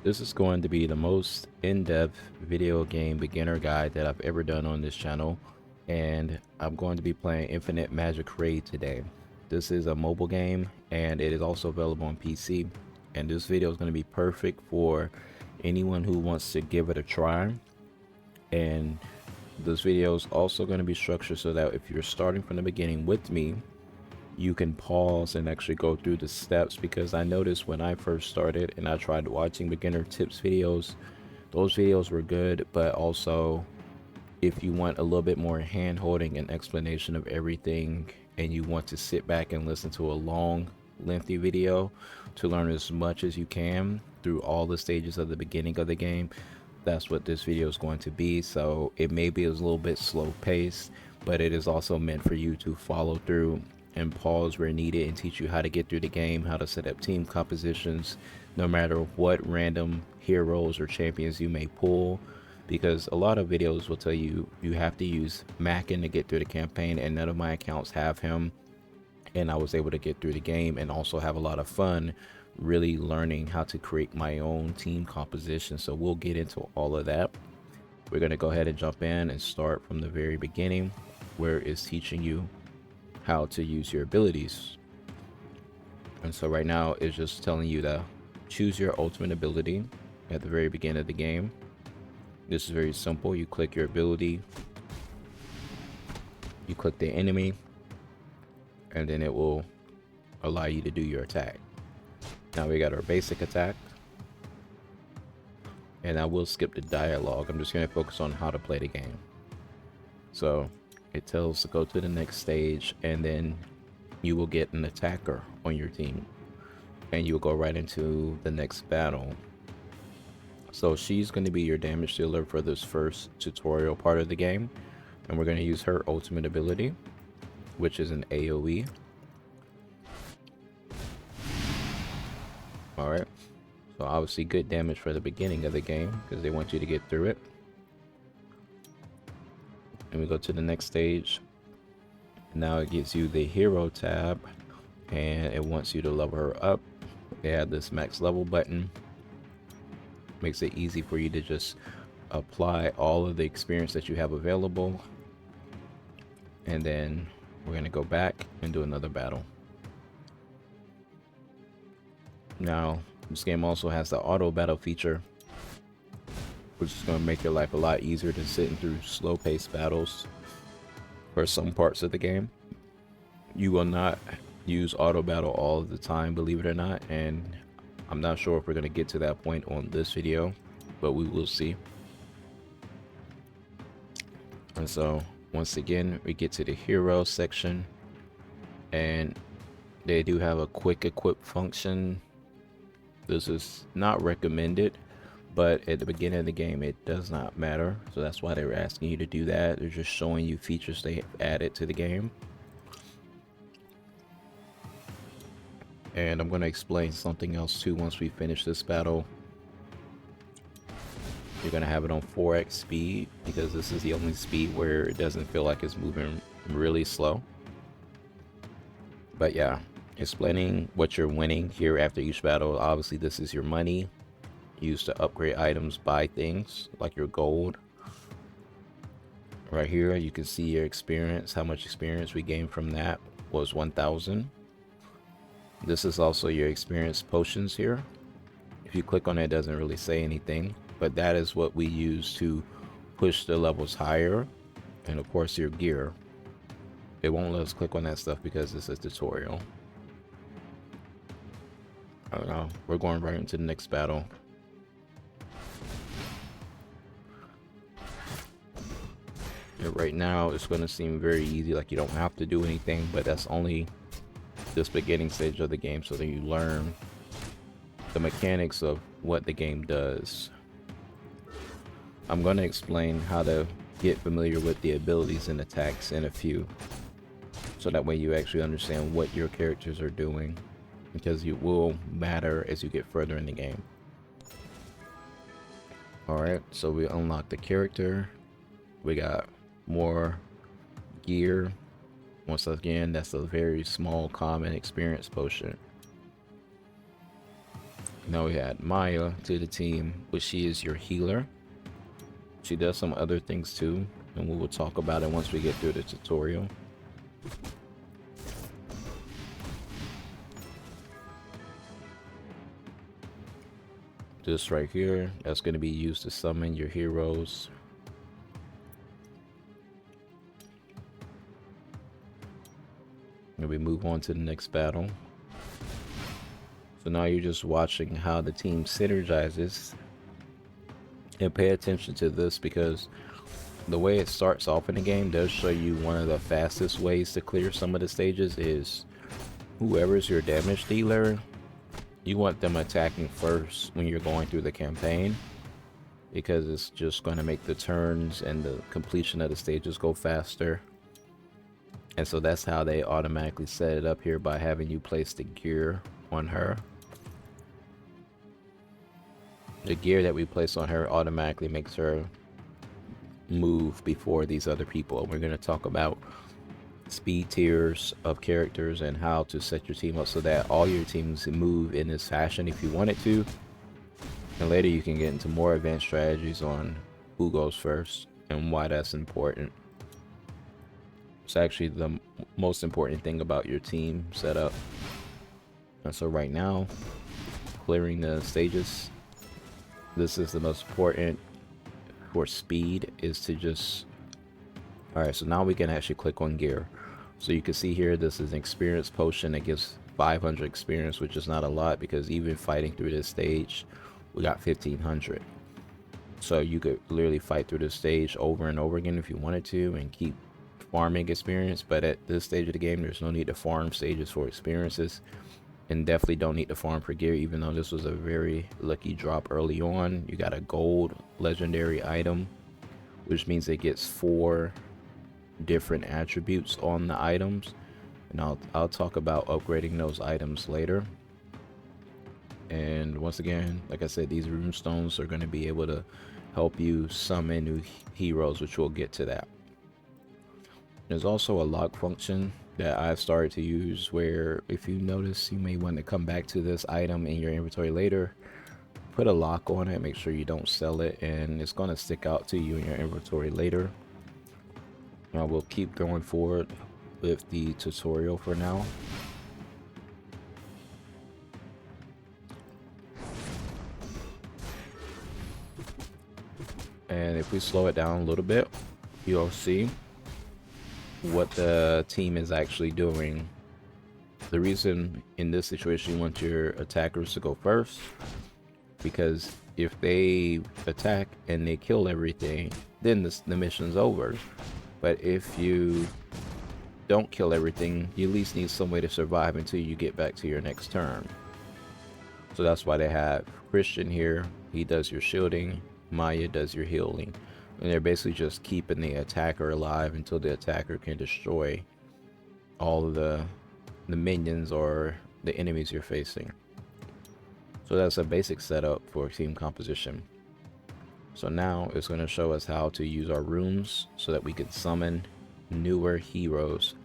This is going to be the most in-depth video game beginner guide that I've ever done on this channel, and I'm going to be playing Infinite Magic Raid today. This is a mobile game and it is also available on PC, and this video is going to be perfect for anyone who wants to give it a try. And this video is also going to be structured so that if you're starting from the beginning with me, you can pause and actually go through the steps, because I noticed when I first started and I tried watching beginner tips videos, those videos were good, but also if you want a little bit more hand holding and explanation of everything and you want to sit back and listen to a long lengthy video to learn as much as you can through all the stages of the beginning of the game, that's what this video is going to be. So it may be a little bit slow paced, but it is also meant for you to follow through and pause where needed and teach you how to get through the game, how to set up team compositions, no matter what random heroes or champions you may pull. Because a lot of videos will tell you you have to use Mackin to get through the campaign, and none of my accounts have him, and I was able to get through the game and also have a lot of fun really learning how to create my own team composition. So we'll get into all of that. We're going to go ahead and jump in and start from the very beginning, where it's teaching you how to use your abilities. And so right now it's just telling you to choose your ultimate ability at the very beginning of the game. This is very simple. You click your ability, you click the enemy, and then it will allow you to do your attack. Now we got our basic attack, and I will skip the dialogue. I'm just going to focus on how to play the game. So it tells to go to the next stage, and then you will get an attacker on your team and you'll go right into the next battle. So she's going to be your damage dealer for this first tutorial part of the game, and we're going to use her ultimate ability, which is an AoE. Alright, so obviously good damage for the beginning of the game because they want you to get through it. And we go to the next stage. Now it gives you the hero tab and it wants you to level her up. They have this max level button. Makes it easy for you to just apply all of the experience that you have available. And then we're going to go back and do another battle. Now this game also has the auto battle feature, which is going to make your life a lot easier than sitting through slow paced battles for some parts of the game. You will not use auto battle all of the time, believe it or not, and I'm not sure if we're going to get to that point on this video, but we will see. And so once again we get to the hero section, and they do have a quick equip function. This is not recommended, but at the beginning of the game it does not matter, so that's why they were asking you to do that. They're just showing you features they have added to the game. And I'm going to explain something else too once we finish this battle. You're going to have it on 4x speed because this is the only speed where it doesn't feel like it's moving really slow. But yeah, explaining what you're winning here after each battle. Obviously this is your money used to upgrade items, buy things like your gold. Right here you can see your experience. How much experience we gained from that was 1,000. This is also your experience potions here. If you click on it, it doesn't really say anything, but that is what we use to push the levels higher. And of course your gear. It won't let us click on that stuff because it's a tutorial. I don't know, we're going right into the next battle. And right now it's going to seem very easy, like you don't have to do anything, but that's only this beginning stage of the game, so that you learn the mechanics of what the game does. I'm going to explain how to get familiar with the abilities and attacks in a few, so that way you actually understand what your characters are doing, because it will matter as you get further in the game. Alright, so we unlock the character. We got more gear. Once again, that's a very small common experience potion. Now we add Maya to the team, which she is your healer. She does some other things too, and we will talk about it once we get through the tutorial. This right here, that's going to be used to summon your heroes. And we move on to the next battle. So now you're just watching how the team synergizes. And pay attention to this, because the way it starts off in the game does show you one of the fastest ways to clear some of the stages is whoever's your damage dealer, you want them attacking first when you're going through the campaign, because it's just going to make the turns and the completion of the stages go faster. And so that's how they automatically set it up here, by having you place the gear on her. The gear that we place on her automatically makes her move before these other people. And we're going to talk about speed tiers of characters and how to set your team up so that all your teams move in this fashion if you want it to. And later you can get into more advanced strategies on who goes first and why that's important. It's actually the most important thing about your team setup. And so right now, clearing the stages, this is the most important for speed, is to just... Alright, so now we can actually click on gear. So you can see here, this is an experience potion that gives 500 experience, which is not a lot, because even fighting through this stage, we got 1500. So you could literally fight through this stage over and over again if you wanted to and keep farming experience. But at this stage of the game, there's no need to farm stages for experiences, and definitely don't need to farm for gear, even though this was a very lucky drop early on. You got a gold legendary item, which means it gets 4 different attributes on the items, and I'll talk about upgrading those items later. And once again, like I said, these rune stones are going to be able to help you summon new heroes, which we'll get to that. There's also a lock function that I've started to use, where if you notice, you may want to come back to this item in your inventory later, put a lock on it, make sure you don't sell it, and it's going to stick out to you in your inventory later. Now we'll keep going forward with the tutorial for now. And if we slow it down a little bit, you'll see what the team is actually doing. The reason in this situation you want your attackers to go first, because if they attack and they kill everything, then the mission's over. But if you don't kill everything, you at least need some way to survive until you get back to your next turn. So that's why they have Christian here. He does your shielding, Maya does your healing. And they're basically just keeping the attacker alive until the attacker can destroy all of the minions or the enemies you're facing. So that's a basic setup for team composition. So now it's going to show us how to use our rooms so that we can summon newer heroes.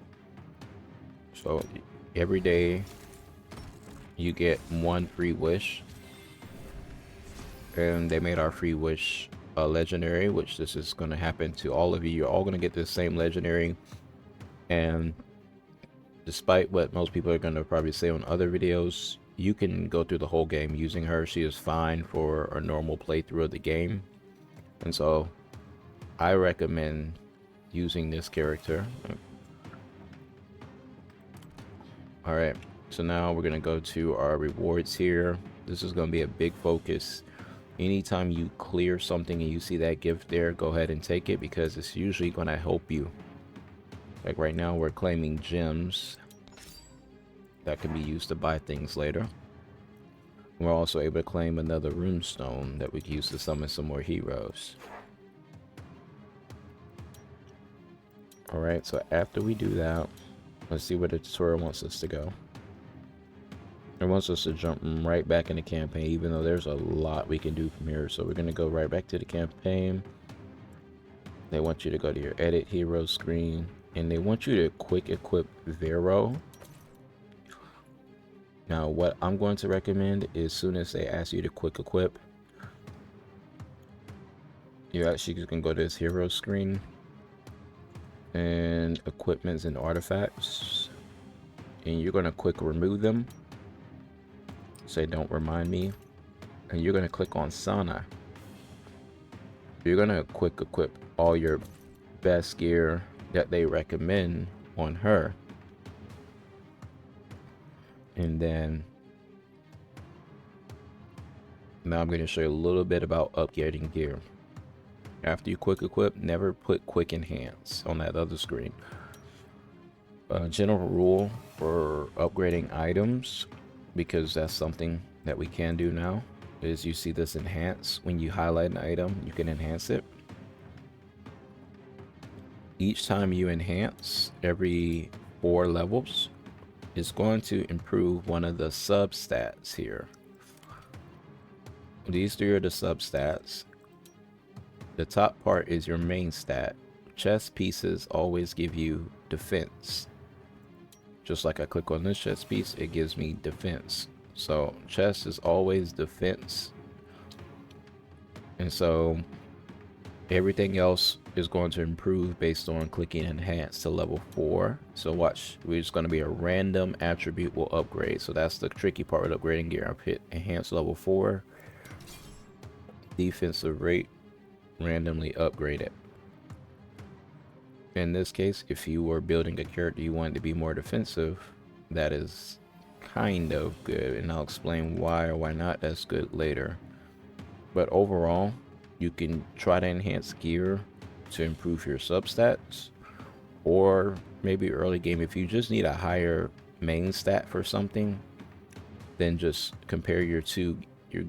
So every day you get 1 free wish, and they made our free wish a legendary, which this is going to happen to all of you. You're all going to get this same legendary, and despite what most people are going to probably say on other videos, you can go through the whole game using her. She is fine for a normal playthrough of the game, and so I recommend using this character. Alright, so now we're going to go to our rewards here. This is going to be a big focus. Anytime you clear something and you see that gift there, go ahead and take it, because it's usually going to help you. Like right now, we're claiming gems that can be used to buy things later. We're also able to claim another rune stone that we can use to summon some more heroes. Alright, so after we do that, let's see where the tutorial wants us to go. It wants us to jump right back in the campaign, even though there's a lot we can do from here. So we're going to go right back to the campaign. They want you to go to your edit hero screen, and they want you to quick equip Vero. Now what I'm going to recommend is, soon as they ask you to quick equip, you actually can go to this hero screen and equipments and artifacts, and you're going to quick remove them, say don't remind me, and you're going to click on Sana. You're going to quick equip all your best gear that they recommend on her, and then now I'm going to show you a little bit about upgrading gear. After you quick equip, never put quick enhance on that other screen. General rule for upgrading items, because that's something that we can do now, is you see this enhance. When you highlight an item, you can enhance it. Each time you enhance, every 4 levels, it's going to improve one of the substats here. These 3 are the substats. The top part is your main stat. Chest pieces always give you defense. Just like I click on this chest piece, it gives me defense. So chest is always defense. And so everything else is going to improve based on clicking enhance to level 4. So watch, we're just going to be a random attribute will upgrade. So that's the tricky part with upgrading gear. I've hit enhance level 4. Defensive rate, randomly upgrade it. In this case, if you were building a character you wanted to be more defensive, that is kind of good, and I'll explain why or why not that's good later. But overall, you can try to enhance gear to improve your substats, or maybe early game if you just need a higher main stat for something, then just compare your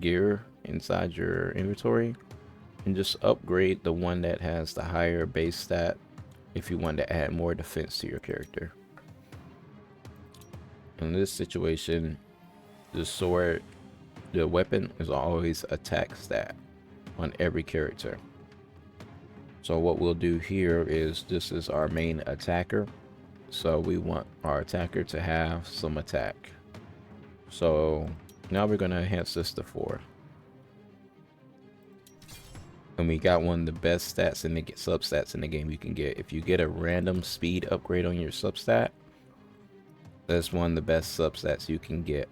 gear inside your inventory and just upgrade the one that has the higher base stat if you want to add more defense to your character. In this situation, the weapon is always attack stat on every character. So what we'll do here is, this is our main attacker, so we want our attacker to have some attack. So now we're going to enhance this to 4. And we got one of the best stats in the substats in the game you can get. If you get a random speed upgrade on your substat, that's one of the best substats you can get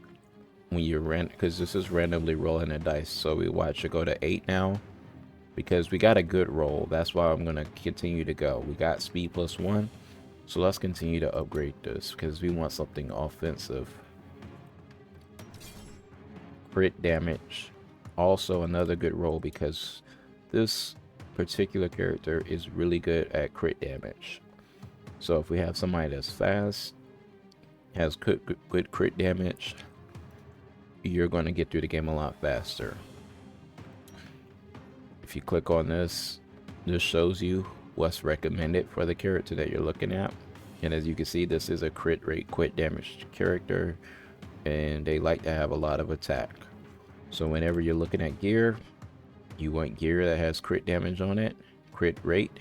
when you're because this is randomly rolling a dice. So we watch it go to 8 now because we got a good roll. That's why I'm gonna continue to go. We got speed +1, so let's continue to upgrade this because we want something offensive. Crit damage, also another good roll because this particular character is really good at crit damage. So if we have somebody that's fast, has good crit damage, you're going to get through the game a lot faster. If you click on this, this shows you what's recommended for the character that you're looking at. And as you can see, this is a crit rate, crit damage character, and they like to have a lot of attack. So whenever you're looking at gear, you want gear that has crit damage on it, crit rate.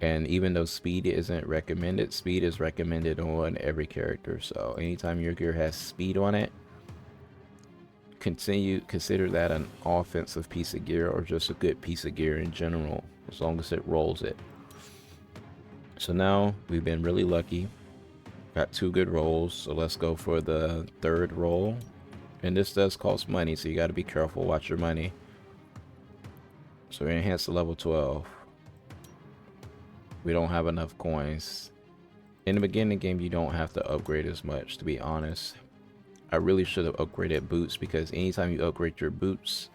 And even though speed isn't recommended, speed is recommended on every character. So anytime your gear has speed on it, consider that an offensive piece of gear or just a good piece of gear in general, as long as it rolls it. So now we've been really lucky, got 2 good rolls. So let's go for the 3rd roll. And this does cost money, so you got to be careful, watch your money. So we enhance to level 12. We don't have enough coins. In the beginning of the game, you don't have to upgrade as much, to be honest. I really should have upgraded boots, because anytime you upgrade your boots,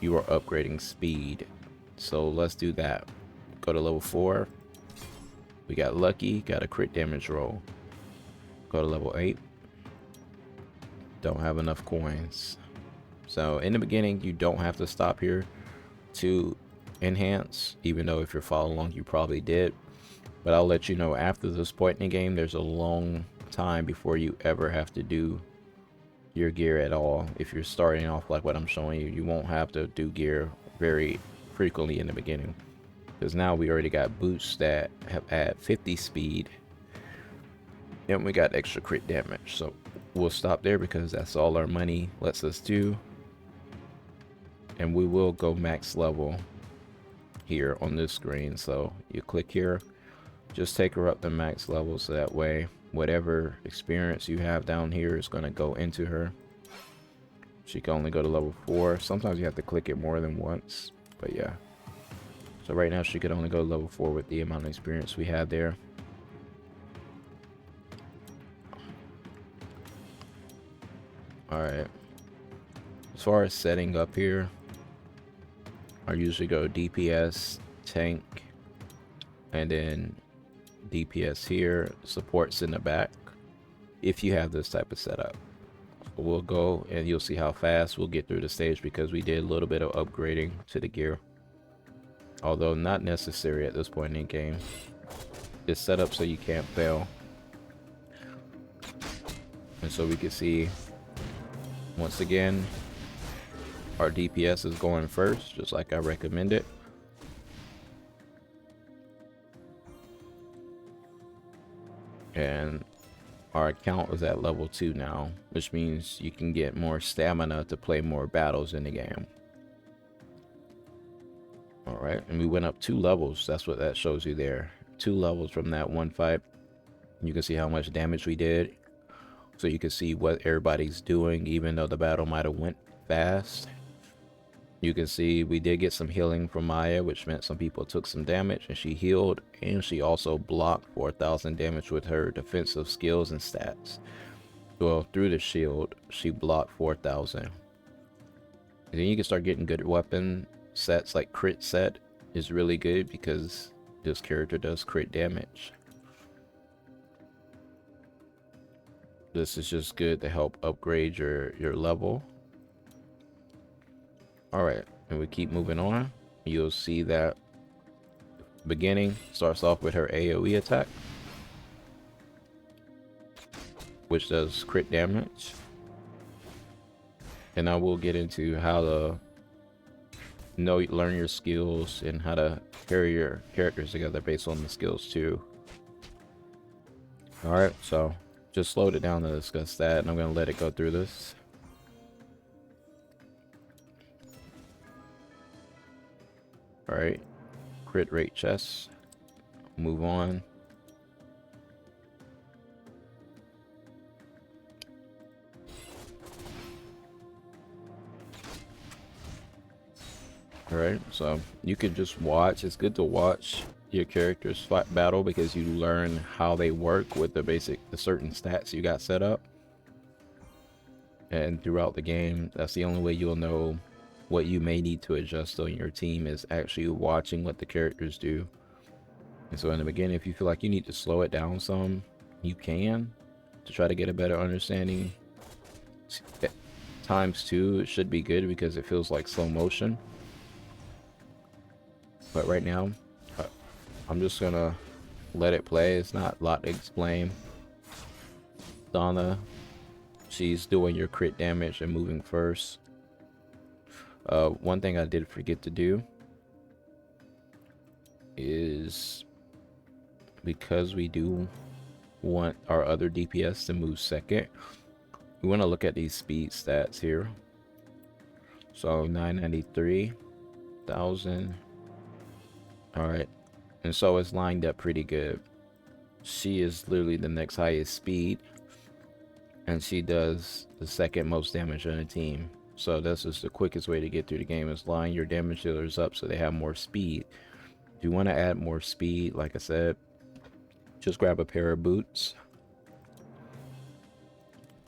you are upgrading speed. So let's do that. Go to level 4. We got lucky, got a crit damage roll. Go to level 8. Don't have enough coins. So in the beginning, you don't have to stop here to enhance, even though if you're following along you probably did. But I'll let you know, after this point in the game, there's a long time before you ever have to do your gear at all. If you're starting off like what I'm showing you, you won't have to do gear very frequently in the beginning, because now we already got boots that have had 50 speed and we got extra crit damage. So we'll stop there because that's all our money lets us do. And we will go max level here on this screen. So you click here, just take her up to max level, so that way whatever experience you have down here is going to go into her. She can only go to level 4. Sometimes you have to click it more than once, but yeah. So right now she could only go to level 4 with the amount of experience we have there. Alright. As far as setting up here, I usually go DPS, tank, and then DPS here, supports in the back, if you have this type of setup. We'll go and you'll see how fast we'll get through the stage because we did a little bit of upgrading to the gear, although not necessary at this point in the game. It's set up so you can't fail. And so we can see once again our DPS is going first, just like I recommended. And our account is at level 2 now, which means you can get more stamina to play more battles in the game. Alright, and we went up 2 levels. That's what that shows you there. 2 levels from that one fight. You can see how much damage we did. So you can see what everybody's doing, even though the battle might have went fast. You can see we did get some healing from Maya, which meant some people took some damage and she healed, and she also blocked 4,000 damage with her defensive skills and stats. Well, through the shield, she blocked 4,000. And then you can start getting good weapon sets, like crit set is really good because this character does crit damage. This is just good to help upgrade your level. Alright, and we keep moving on. You'll see that beginning starts off with her AoE attack, which does crit damage. And I will get into how to learn your skills and how to carry your characters together based on the skills too. Alright, so just slowed it down to discuss that, and I'm going to let it go through this. Alright, crit rate chests. Move on. Alright, so you can just watch. It's good to watch your characters fight battle because you learn how they work with the certain stats you got set up. And throughout the game, that's the only way you'll know what you may need to adjust on your team, is actually watching what the characters do. And so in the beginning, if you feel like you need to slow it down some, you can, to try to get a better understanding. ×2, it should be good because it feels like slow motion. But right now, I'm just gonna let it play. It's not a lot to explain. Donna, she's doing your crit damage and moving first. One thing I did forget to do is, because we do want our other DPS to move second, we want to look at these speed stats here. So 993,000. Alright, and so it's lined up pretty good. She is literally the next highest speed, and she does the second most damage on the team. So that's just the quickest way to get through the game, is line your damage dealers up so they have more speed. If you want to add more speed, like I said, just grab a pair of boots.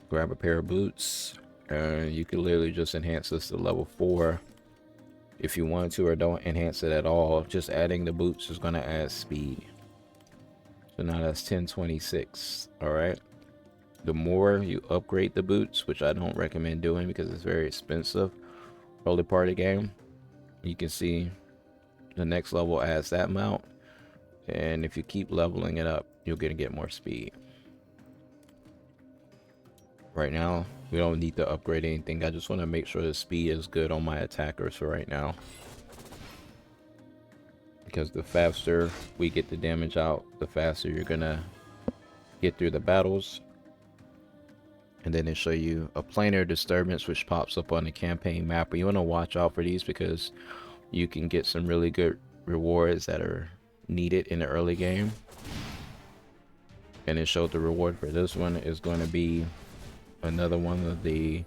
Grab a pair of boots, and you can literally just enhance this to level 4 if you want to, or don't enhance it at all. Just adding the boots is going to add speed. So now that's 1026. Alright. The more you upgrade the boots, which I don't recommend doing because it's very expensive early part of the game, you can see the next level adds that amount, and if you keep leveling it up, you're gonna get more speed. Right now we don't need to upgrade anything. I just want to make sure the speed is good on my attackers for right now, because the faster we get the damage out, the faster you're gonna get through the battles. and then they show you a planar disturbance which pops up on the campaign map. But you want to watch out for these because you can get some really good rewards that are needed in the early game. And it showed the reward for this one is going to be another one of the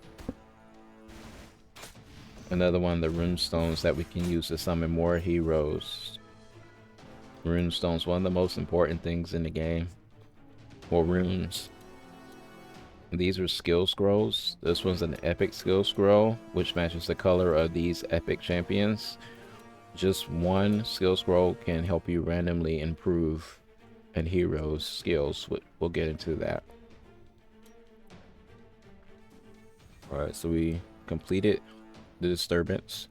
rune stones that we can use to summon more heroes. Rune stones, one of the most important things in the game. Or runes. These are skill scrolls. This one's an epic skill scroll, which matches the color of these epic champions. Just one skill scroll can help you randomly improve a hero's skills. We'll get into that. Alright, so we completed the disturbance.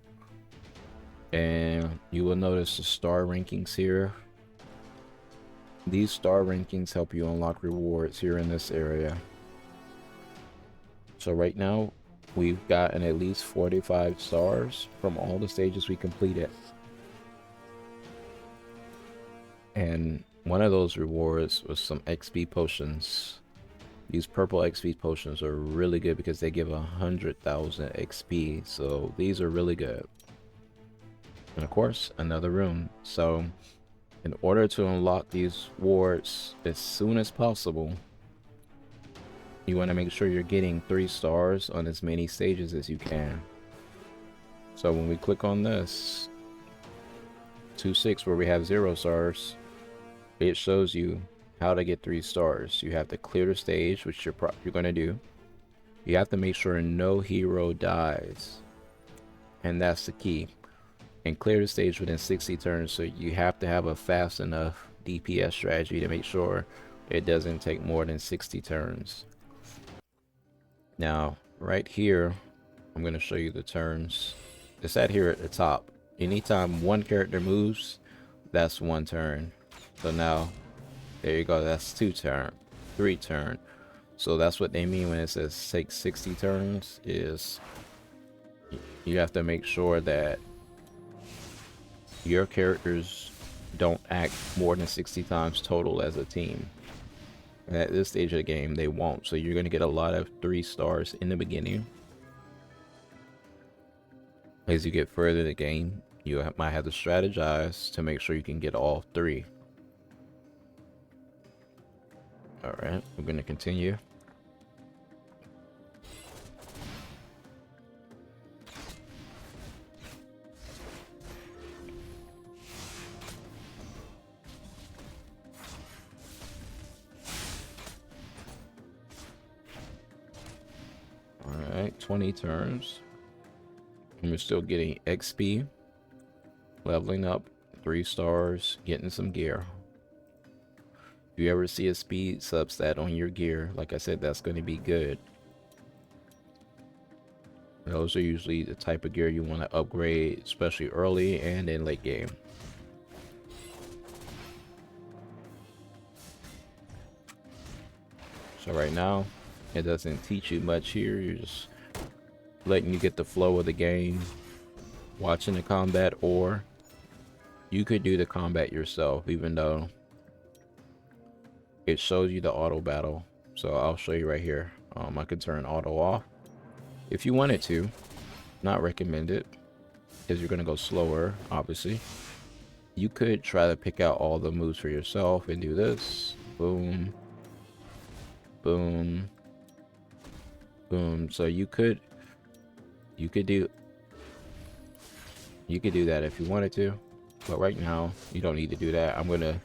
And you will notice the star rankings here. These star rankings help you unlock rewards here in this area. So right now, we've gotten at least 45 stars from all the stages we completed. And one of those rewards was some XP potions. These purple XP potions are really good because they give 100,000 XP. So these are really good. And of course, another rune. So in order to unlock these rewards as soon as possible, you want to make sure you're getting 3 stars on as many stages as you can. So when we click on this 2.6 where we have 0 stars, it shows you how to get 3 stars. You have to clear the stage, which you're going to do. You have to make sure no hero dies, and that's the key. And clear the stage within 60 turns. So you have to have a fast enough DPS strategy to make sure it doesn't take more than 60 turns. Now, right here, I'm going to show you the turns. It's at here at the top. Anytime one character moves, that's 1 turn. So now, there you go. That's 2 turn, 3 turn. So that's what they mean when it says take 60 turns. Is you have to make sure that your characters don't act more than 60 times total as a team. And at this stage of the game, they won't. So you're going to get a lot of 3 stars in the beginning. As you get further in the game, you might have to strategize to make sure you can get all 3. Alright, we're going to continue. Alright, 20 turns. And we're still getting XP, leveling up, 3 stars, getting some gear. If you ever see a speed substat on your gear, like I said, that's going to be good. Those are usually the type of gear you want to upgrade, especially early and in late game. So right now, it doesn't teach you much here. You're just letting you get the flow of the game, watching the combat, or you could do the combat yourself, even though it shows you the auto battle. So I'll show you right here. I could turn auto off if you wanted to. Not recommended because you're going to go slower, obviously. You could try to pick out all the moves for yourself and do this. Boom. Boom. Boom. So you could do that if you wanted to, but right now you don't need to do that. I'm going to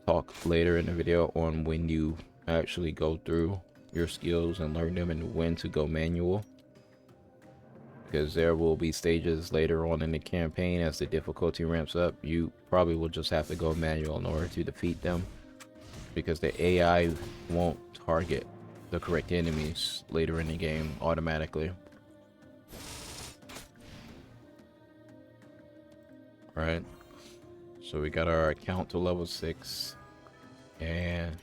talk later in the video on when you actually go through your skills and learn them and when to go manual, because there will be stages later on in the campaign as the difficulty ramps up. You probably will just have to go manual in order to defeat them, because the AI won't target the correct enemies later in the game automatically. Right, so we got our account to level 6, and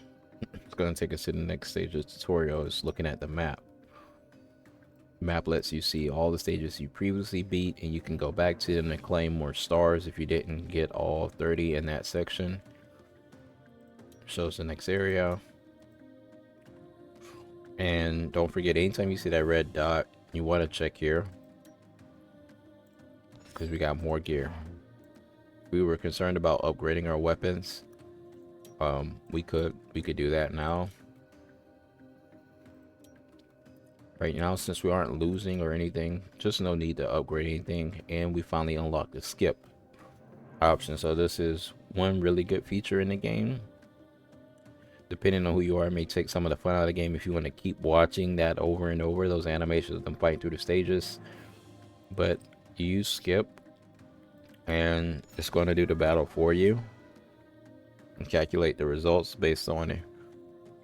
it's going to take us to the next stage of the tutorial. Is looking at the map. Map lets you see all the stages you previously beat, and you can go back to them and claim more stars if you didn't get all 30 in that section. Shows the next area, And don't forget, anytime you see that red dot, you want to check here because we got more gear. We were concerned about upgrading our weapons. We could do that now. Right now, since we aren't losing or anything, just no need to upgrade anything. And we finally unlocked the skip option. So this is one really good feature in the game. Depending on who you are, it may take some of the fun out of the game if you want to keep watching that over and over, those animations of them fighting through the stages. But you use skip and it's going to do the battle for you and calculate the results based on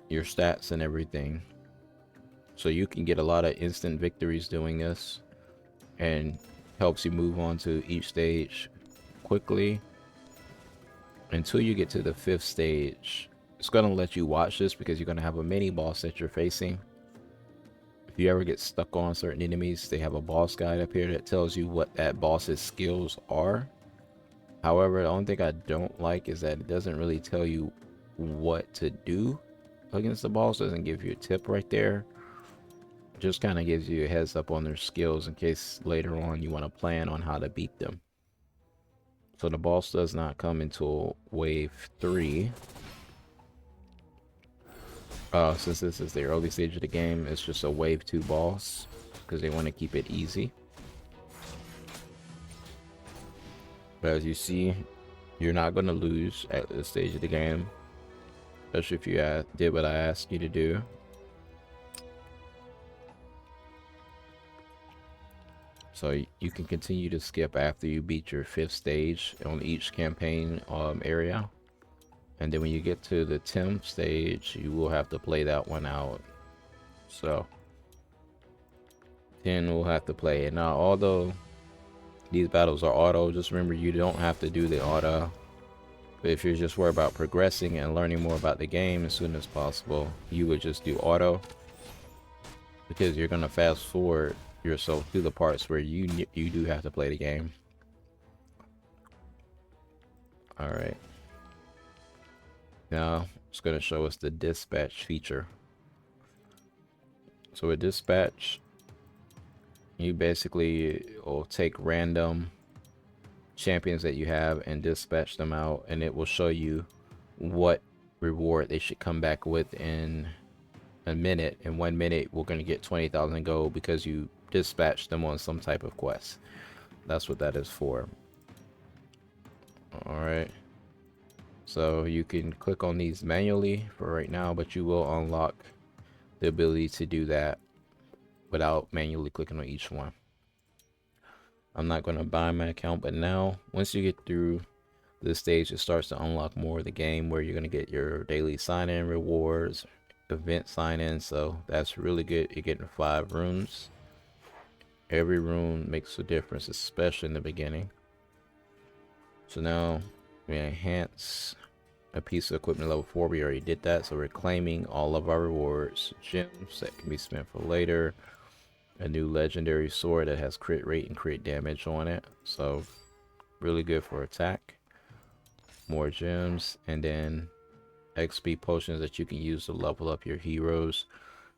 your stats and everything. So you can get a lot of instant victories doing this, and helps you move on to each stage quickly until you get to the 5th stage. It's going to let you watch this because you're going to have a mini boss that you're facing. If you ever get stuck on certain enemies, they have a boss guide up here that tells you what that boss's skills are. However, the only thing I don't like is that it doesn't really tell you what to do against the boss. It doesn't give you a tip right there. It just kind of gives you a heads up on their skills in case later on you want to plan on how to beat them. So the boss does not come until wave 3. Since this is the early stage of the game, it's just a wave 2 boss because they want to keep it easy. But as you see, you're not going to lose at this stage of the game, especially if you did what I asked you to do. So you can continue to skip after you beat your 5th stage on each campaign area. And then when you get to the 10th stage, you will have to play that one out. So 10 we'll have to play it. Now, although these battles are auto, just remember you don't have to do the auto. But if you're just worried about progressing and learning more about the game as soon as possible, you would just do auto, because you're going to fast forward yourself through the parts where you do have to play the game. All right, now it's going to show us the dispatch feature. So with dispatch, you basically will take random champions that you have and dispatch them out, and it will show you what reward they should come back with in a minute. In 1 minute, we're going to get 20,000 gold because you dispatch them on some type of quest. That's what that is for. All right, so you can click on these manually for right now, but you will unlock the ability to do that without manually clicking on each one. I'm not going to buy my account, but now once you get through this stage, it starts to unlock more of the game where you're going to get your daily sign-in rewards, event sign-in. So that's really good. You're getting 5 runes. Every rune makes a difference, especially in the beginning. So now we enhance a piece of equipment level 4. We already did that, so we're claiming all of our rewards. Gems that can be spent for later. A new legendary sword that has crit rate and crit damage on it, so really good for attack. More gems, and then XP potions that you can use to level up your heroes.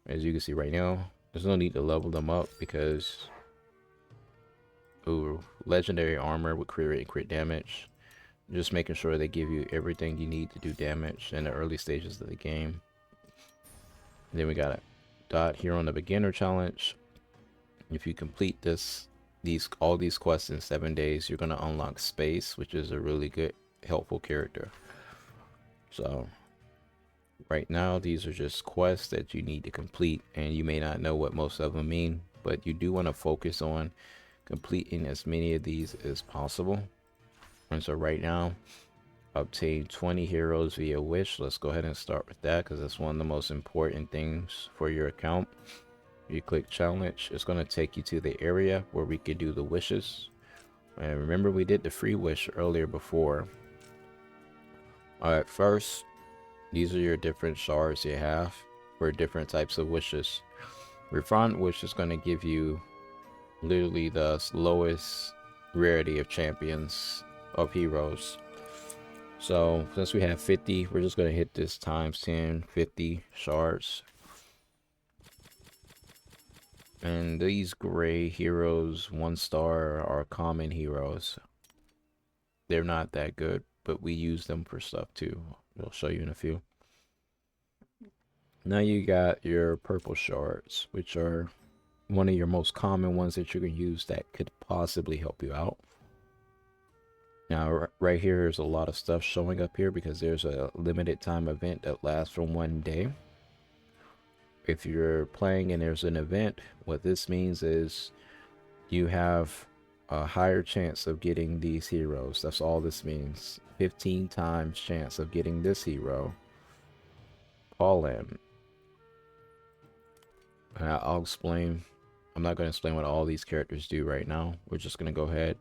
As you can see right now, there's no need to level them up because legendary armor with crit rate and crit damage, just making sure they give you everything you need to do damage in the early stages of the game. And then we got a dot here on the beginner challenge. If you complete all these quests in 7 days, you're going to unlock Space, which is a really good, helpful character. So right now, these are just quests that you need to complete, and you may not know what most of them mean, but you do want to focus on completing as many of these as possible. And so right now, obtain 20 heroes via wish. Let's go ahead and start with that because that's one of the most important things for your account. You click challenge, it's going to take you to the area where we could do the wishes. And remember, we did the free wish earlier before. Alright, first, these are your different shards you have for different types of wishes. Refined wish is going to give you literally the lowest rarity of champions, of heroes. So since we have 50, we're just going to hit this times 10, 50 shards. And these gray heroes, 1 star, are common heroes. They're not that good, but we use them for stuff too. I'll show you in a few. Now you got your purple shards, which are one of your most common ones that you can use that could possibly help you out. Now, right here, there's a lot of stuff showing up here because there's a limited time event that lasts for 1 day. If you're playing and there's an event, what this means is you have a higher chance of getting these heroes. That's all this means. 15 times chance of getting this hero. All in. And I'll explain. I'm not going to explain what all these characters do right now. We're just going to go ahead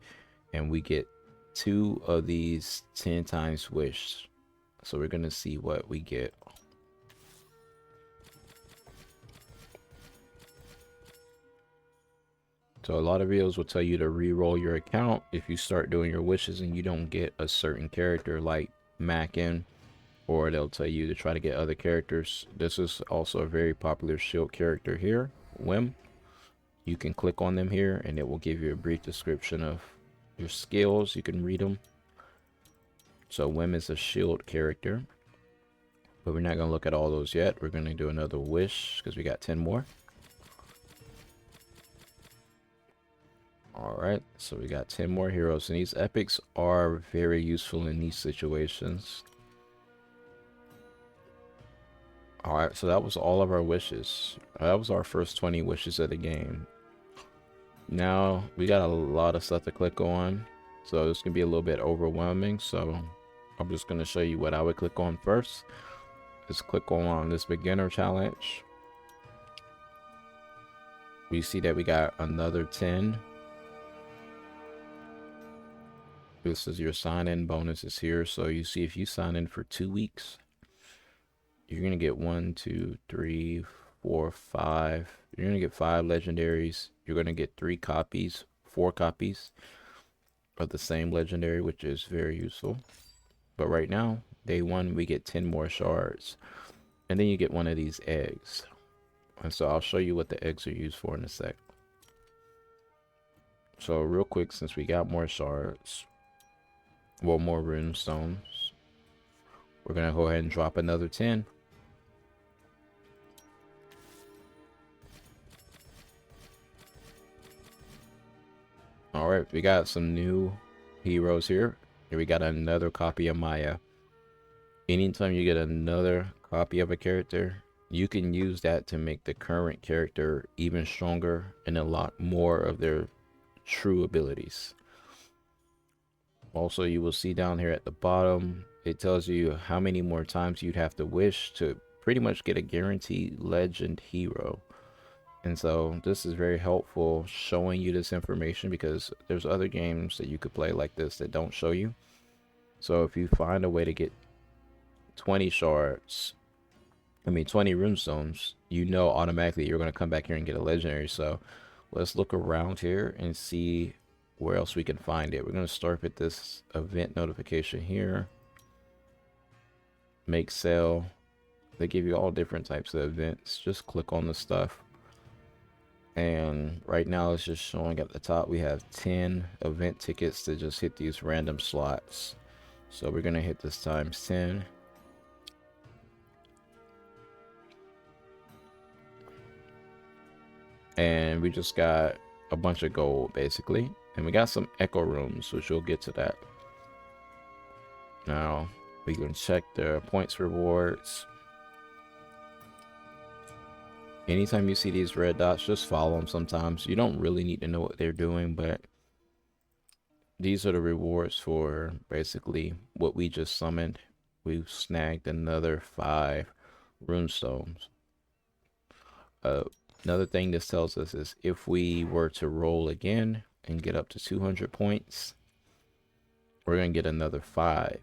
and we get 2 of these 10 times wish. So we're going to see what we get. So a lot of videos will tell you to re-roll your account if you start doing your wishes and you don't get a certain character like Mackin, or they'll tell you to try to get other characters. This is also a very popular shield character here, Wim. You can click on them here and it will give you a brief description of your skills. You can read them. So Wim is a shield character, but we're not going to look at all those yet. We're going to do another wish because we got 10 more. Alright, so we got 10 more heroes, and these epics are very useful in these situations. Alright, so that was all of our wishes. That was our first 20 wishes of the game. Now, we got a lot of stuff to click on, so it's going to be a little bit overwhelming, so I'm just going to show you what I would click on first. Let's click on this beginner challenge. We see that we got another 10. This is your sign-in bonuses here. So you see if you sign in for 2 weeks, you're going to get 1, 2, 3, 4, 5. You're going to get 5 legendaries. You're going to get 4 copies of the same legendary, which is very useful. But right now, day 1, we get 10 more shards. And then you get one of these eggs. And so I'll show you what the eggs are used for in a sec. So real quick, since we got more shards, well, more rune stones, we're gonna go ahead and drop another 10. All right, we got some new heroes here. Here we got another copy of Maya. Anytime you get another copy of a character, you can use that to make the current character even stronger and unlock more of their true abilities. Also, you will see down here at the bottom, it tells you how many more times you'd have to wish to pretty much get a guaranteed legend hero. And so this is very helpful showing you this information because there's other games that you could play like this that don't show you. So if you find a way to get 20 shards, 20 runestones, you know automatically you're going to come back here and get a legendary. So let's look around here and see where else we can find it. We're going to start with this event notification here. Make sale. They give you all different types of events. Just click on the stuff. And right now it's just showing at the top we have 10 event tickets to just hit these random slots. So we're going to hit this times 10. And we just got a bunch of gold basically. And we got some echo rooms, which we'll get to that. Now we can check the points rewards. Anytime you see these red dots, just follow them sometimes. You don't really need to know what they're doing, but these are the rewards for basically what we just summoned. We've snagged another 5 runestones. Another thing this tells us is if we were to roll again and get up to 200 points, we're going to get another 5.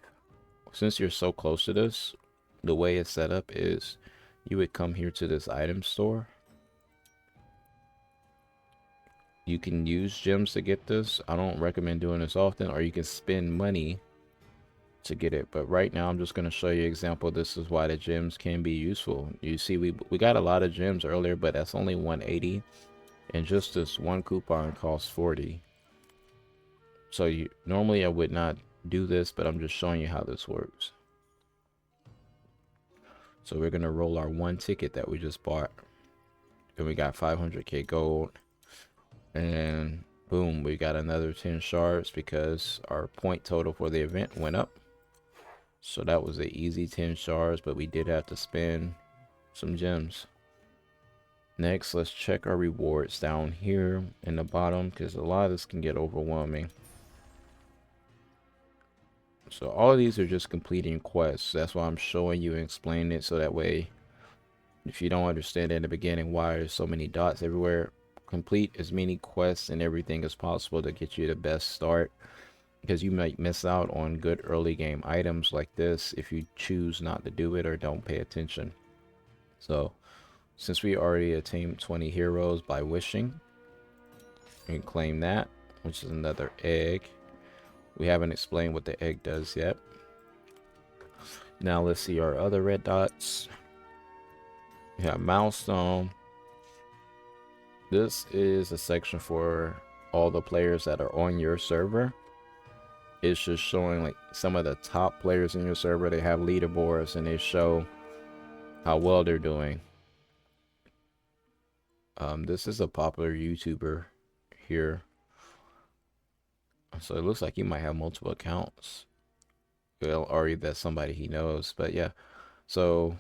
Since you're so close to this, the way it's set up is you would come here to this item store. You can use gems to get this. I don't recommend doing this often, or you can spend money to get it. But right now I'm just going to show you an example. This is why the gems can be useful. You see we got a lot of gems earlier, but that's only 180. and just this one coupon costs 40. So normally I would not do this, but I'm just showing you how this works. So we're gonna roll our one ticket that we just bought, and we got 500k gold, and boom, we got another 10 shards because our point total for the event went up. So that was an easy 10 shards, but we did have to spend some gems. Next, let's check our rewards down here in the bottom, because a lot of this can get overwhelming. So all of these are just completing quests. That's why I'm showing you and explaining it, so that way if you don't understand in the beginning why there's so many dots everywhere, complete as many quests and everything as possible to get you the best start, because you might miss out on good early game items like this if you choose not to do it or don't pay attention. So since we already attained 20 heroes by wishing, we can claim that, which is another egg. We haven't explained what the egg does yet. Now let's see our other red dots. We have milestone. This is a section for all the players that are on your server. It's just showing like some of the top players in your server. They have leaderboards and they show how well they're doing. This is a popular YouTuber here, so it looks like you might have multiple accounts. Well, or that's somebody he knows. But yeah, so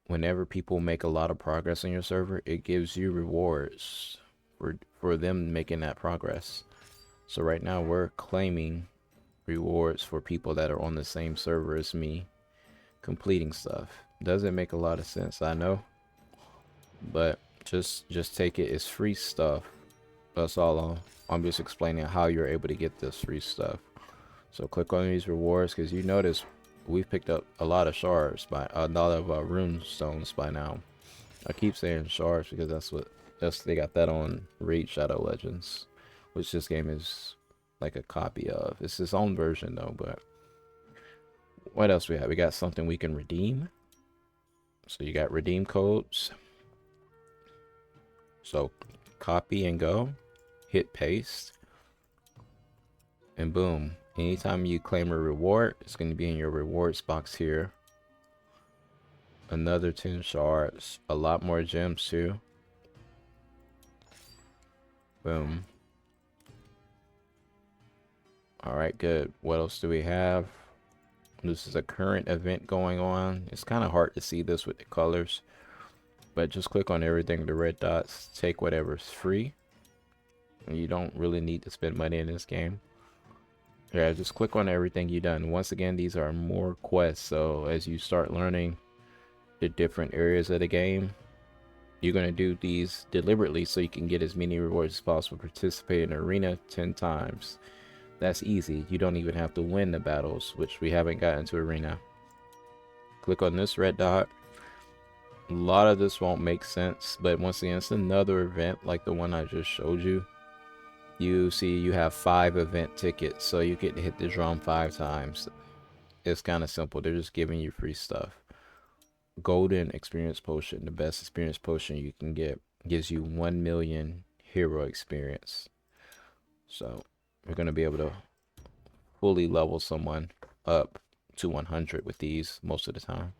whenever people make a lot of progress on your server, it gives you rewards for them making that progress. So right now we're claiming rewards for people that are on the same server as me, completing stuff. Doesn't make a lot of sense, I know, but just take it. It's free stuff. That's all. I'm just explaining how you're able to get this free stuff. So click on these rewards, because you notice we've picked up a lot of shards, by a lot of rune stones by now. I keep saying shards because they got that on Raid Shadow Legends, which this game is like a copy of. It's its own version though. But what else we have? We got something we can redeem. So you got redeem codes. So copy and go, hit paste, and boom. Anytime you claim a reward, it's going to be in your rewards box here. Another 10 shards, a lot more gems too. Boom. All right, good. What else do we have? This is a current event going on. It's kind of hard to see this with the colors, but just click on everything, the red dots, take whatever's free. You don't really need to spend money in this game. Yeah, just click on everything you've done. Once again, these are more quests, so as you start learning the different areas of the game, you're going to do these deliberately so you can get as many rewards as possible. Participate in arena 10 times. That's easy. You don't even have to win the battles, which we haven't gotten to arena. Click on this red dot. A lot of this won't make sense, but once again, it's another event like the one I just showed you. You see you have 5 event tickets, so you get to hit the drum 5 times. It's kind of simple. They're just giving you free stuff. Golden experience potion, the best experience potion you can get, gives you 1 million hero experience. So we're going to be able to fully level someone up to 100 with these most of the time.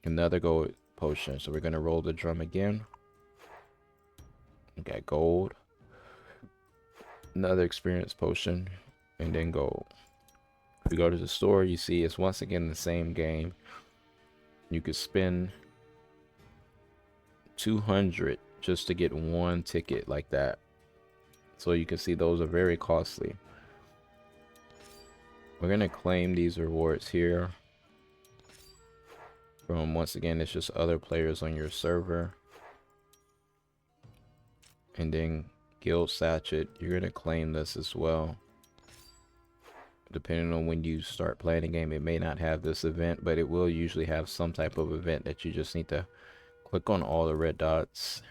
Another gold potion, so we're going to roll the drum again. We got gold, another experience potion, and then gold. If you go to the store, you see it's once again the same game. You could spend 200 just to get one ticket like that. So you can see those are very costly. We're going to claim these rewards here from, once again, it's just other players on your server. And then Guild Sachet, you're going to claim this as well. Depending on when you start playing the game, it may not have this event, but it will usually have some type of event that you just need to click on all the red dots.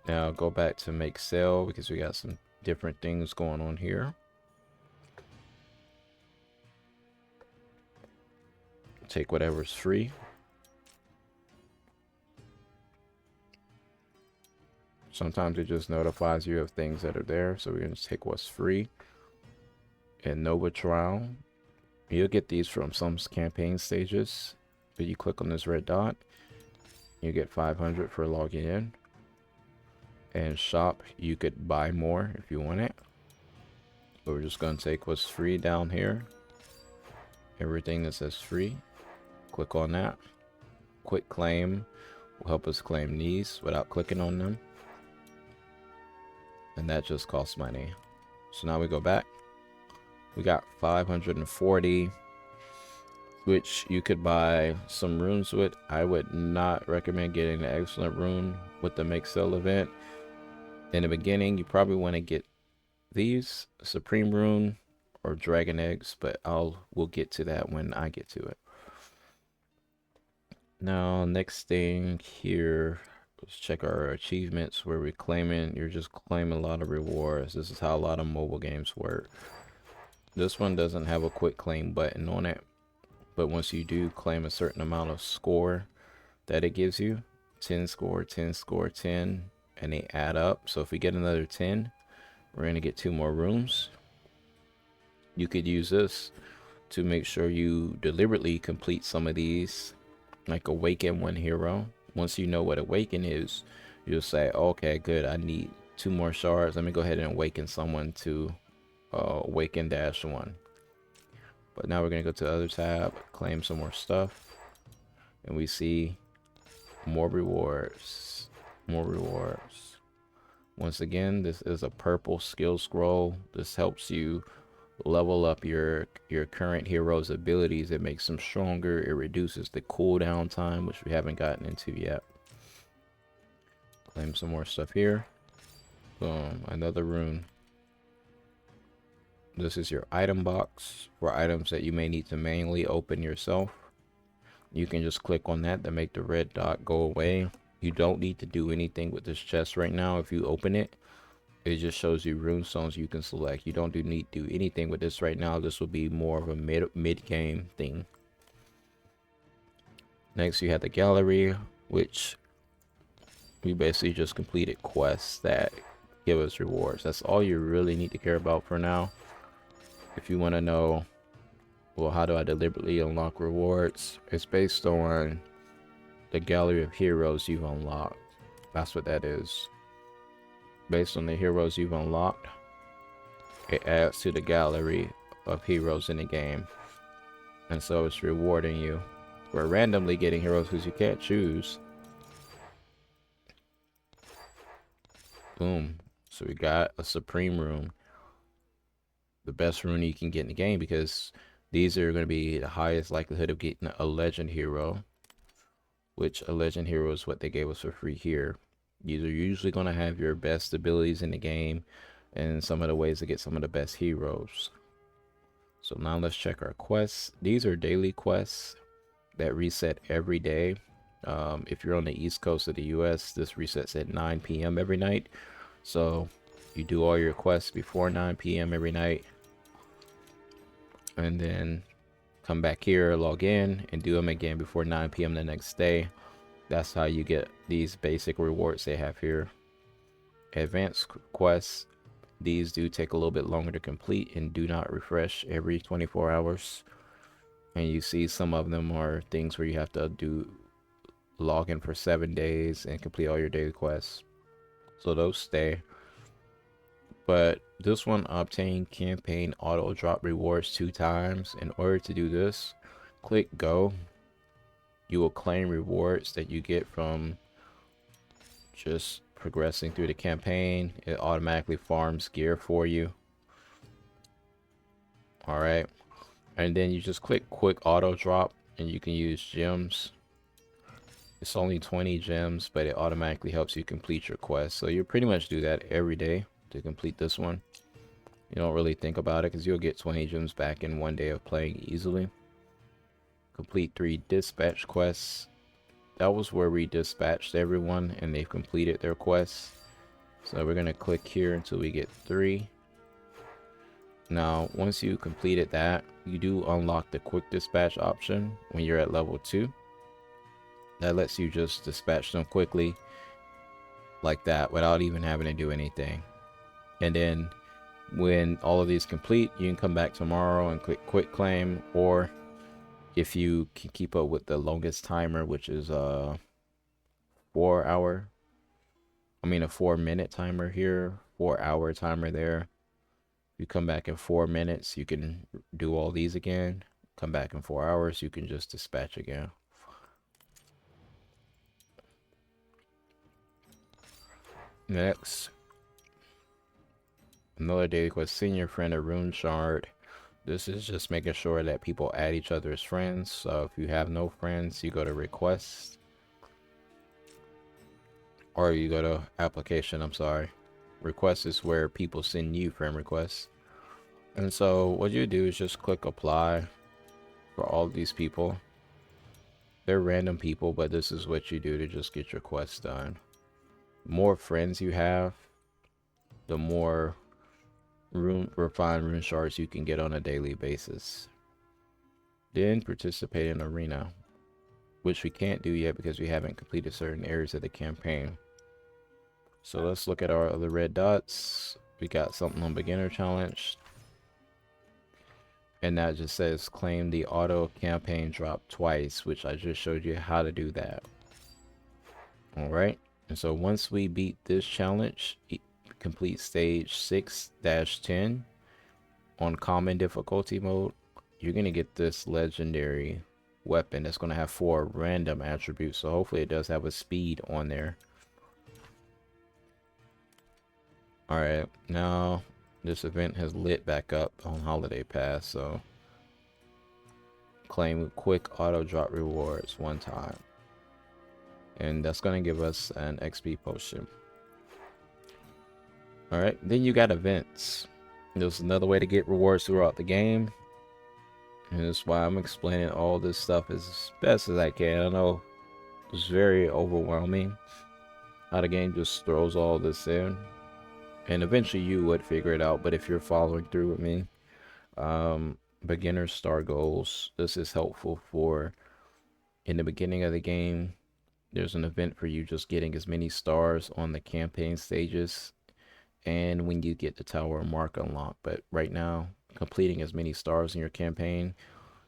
Now go back to make sale, because we got some different things going on here. Take whatever's free. Sometimes it just notifies you of things that are there. So we're going to take what's free. And Nova Trial. You'll get these from some campaign stages. But you click on this red dot. You get 500 for logging in. And shop, you could buy more if you want it. But we're just going to take what's free down here. Everything that says free. Click on that. Quick claim will help us claim these without clicking on them. And that just costs money. So now we go back. We got 540, which you could buy some runes with. I would not recommend getting the excellent rune with the make sale event. In the beginning, you probably want to get these, Supreme Rune or Dragon Eggs, but we'll get to that when I get to it. Now, next thing here, let's check our achievements where we're claiming. You're just claiming a lot of rewards. This is how a lot of mobile games work. This one doesn't have a quick claim button on it, but once you do claim a certain amount of score that it gives you, 10 score, 10 score, 10, and they add up. So if we get another 10, we're going to get 2 more rooms. You could use this to make sure you deliberately complete some of these, like awaken one hero. Once you know what awaken is, you'll say, okay, good, I need 2 more shards. Let me go ahead and awaken someone to awaken -1. But now we're going to go to the other tab, claim some more stuff, and we see more rewards. More rewards. Once again, this is a purple skill scroll. This helps you level up your current hero's abilities. It makes them stronger. It reduces the cooldown time, which we haven't gotten into yet. Claim some more stuff here. Boom, another rune. This is your item box for items that you may need to manually open yourself. You can just click on that to make the red dot go away. You don't need to do anything with this chest right now. If you open it, it just shows you rune stones you can select. You don't need to do anything with this right now. This will be more of a mid-game thing. Next, you have the gallery, which we basically just completed quests that give us rewards. That's all you really need to care about for now. If you want to know, well, how do I deliberately unlock rewards? It's based on the gallery of heroes you've unlocked. That's what that is. Based on the heroes you've unlocked, it adds to the gallery of heroes in the game. And so it's rewarding you for randomly getting heroes because you can't choose. Boom. So we got a Supreme Rune. The best rune you can get in the game, because these are going to be the highest likelihood of getting a legend hero, which a legend hero is what they gave us for free here. These are usually going to have your best abilities in the game and some of the ways to get some of the best heroes. So now let's check our quests. These are daily quests that reset every day. If you're on the East Coast of the US, this resets at 9 p.m. every night. So you do all your quests before 9 p.m. every night, and then come back here, log in, and do them again before 9 p.m. the next day. That's how you get these basic rewards they have here. Advanced quests, these do take a little bit longer to complete and do not refresh every 24 hours. And you see some of them are things where you have to log in for 7 days and complete all your daily quests. So those stay. But this one, obtain campaign auto drop rewards 2 times. In order to do this, click go. You will claim rewards that you get from just progressing through the campaign. It automatically farms gear for you. All right, and then you just click quick auto drop, and you can use gems. It's only 20 gems, but it automatically helps you complete your quest. So you pretty much do that every day to complete this one. You don't really think about it because you'll get 20 gems back in 1 day of playing easily. Complete 3 dispatch quests. That was where we dispatched everyone and they've completed their quests. So we're going to click here until we get 3. Now, once you completed that, you do unlock the quick dispatch option when you're at level 2. That lets you just dispatch them quickly. like that without even having to do anything. And then when all of these complete, you can come back tomorrow and click quit claim, or if you can keep up with the longest timer, which is a 4 hour, I mean a 4 minute timer here, 4 hour timer there. You come back in 4 minutes, you can do all these again. Come back in 4 hours, you can just dispatch again. Next, another daily quest, senior friend of Rune Shard. This is just making sure that people add each other as friends. So if you have no friends, you go to requests, or you go to application, I'm sorry. Requests is where people send you friend requests. And so what you do is just click apply for all these people. They're random people, but this is what you do to just get your quests done. The more friends you have, the more refined rune shards you can get on a daily basis. Then participate in arena, which we can't do yet because we haven't completed certain areas of the campaign. So let's look at our other red dots. We got something on beginner challenge, and that just says claim the auto campaign drop twice, which I just showed you how to do that. All right, and so once we beat this challenge, complete stage 6-10 on common difficulty mode, you're gonna get this legendary weapon that's gonna have 4 random attributes. So hopefully it does have a speed on there. All right, now this event has lit back up on holiday pass, so claim quick auto drop rewards 1 time, and that's gonna give us an XP potion. All right, then you got events. There's another way to get rewards throughout the game, and that's why I'm explaining all this stuff as best as I can. I know it's very overwhelming how the game just throws all this in, and eventually you would figure it out, but if you're following through with me, beginner star goals, this is helpful for in the beginning of the game. There's an event for you just getting as many stars on the campaign stages, and when you get the tower mark unlocked. But right now, completing as many stars in your campaign,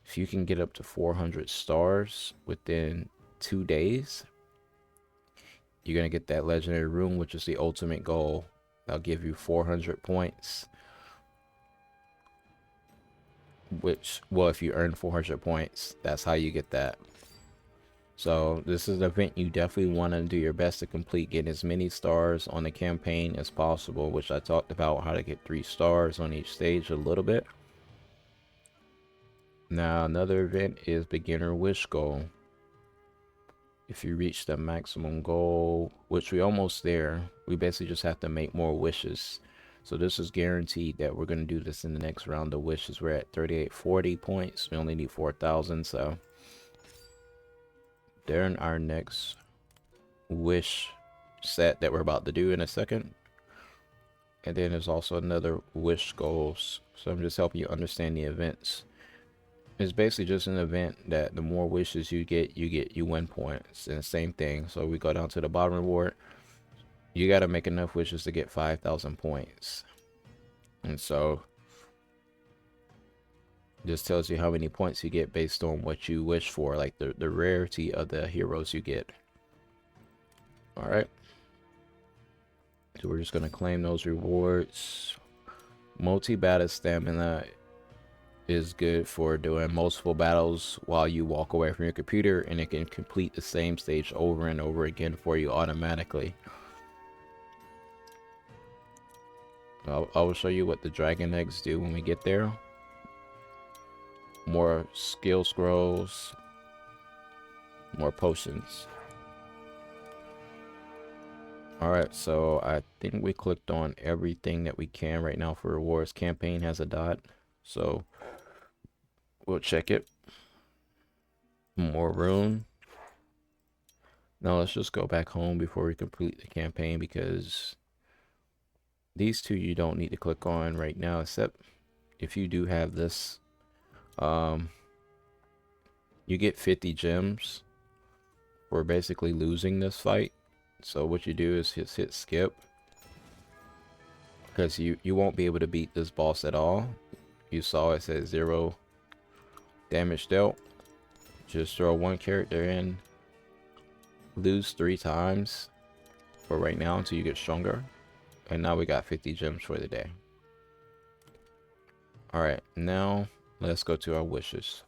if you can get up to 400 stars within 2 days, you're gonna get that legendary rune, which is the ultimate goal. That'll give you 400 points, which, well, if you earn 400 points, that's how you get that. So this is an event you definitely want to do your best to complete, getting as many stars on the campaign as possible, which I talked about how to get 3 stars on each stage a little bit. Now another event is beginner wish goal. If you reach the maximum goal, which we almost there, we basically just have to make more wishes. So this is guaranteed that we're going to do this in the next round of wishes. We're at 3840 points. We only need 4,000. So during our next wish set that we're about to do in a second. And then there's also another wish goals. So I'm just helping you understand the events. It's basically just an event that the more wishes you get, you win points. And same thing. So we go down to the bottom reward. You got to make enough wishes to get 5,000 points. And so this tells you how many points you get based on what you wish for, like the rarity of the heroes you get. All right. So we're just going to claim those rewards. Multi-battle stamina is good for doing multiple battles while you walk away from your computer, and it can complete the same stage over and over again for you automatically. I will show you what the dragon eggs do when we get there. More skill scrolls, more potions. Alright, so I think we clicked on everything that we can right now for rewards. Campaign has a dot, so we'll check it. More rune. Now let's just go back home before we complete the campaign, because these two you don't need to click on right now, except if you do have this. You get 50 gems for basically losing this fight. So what you do is just hit skip, because you won't be able to beat this boss at all. You saw it says 0 damage dealt. Just throw one character in, lose 3 times for right now until you get stronger. And now we got 50 gems for the day. Alright, now let's go to our wishes.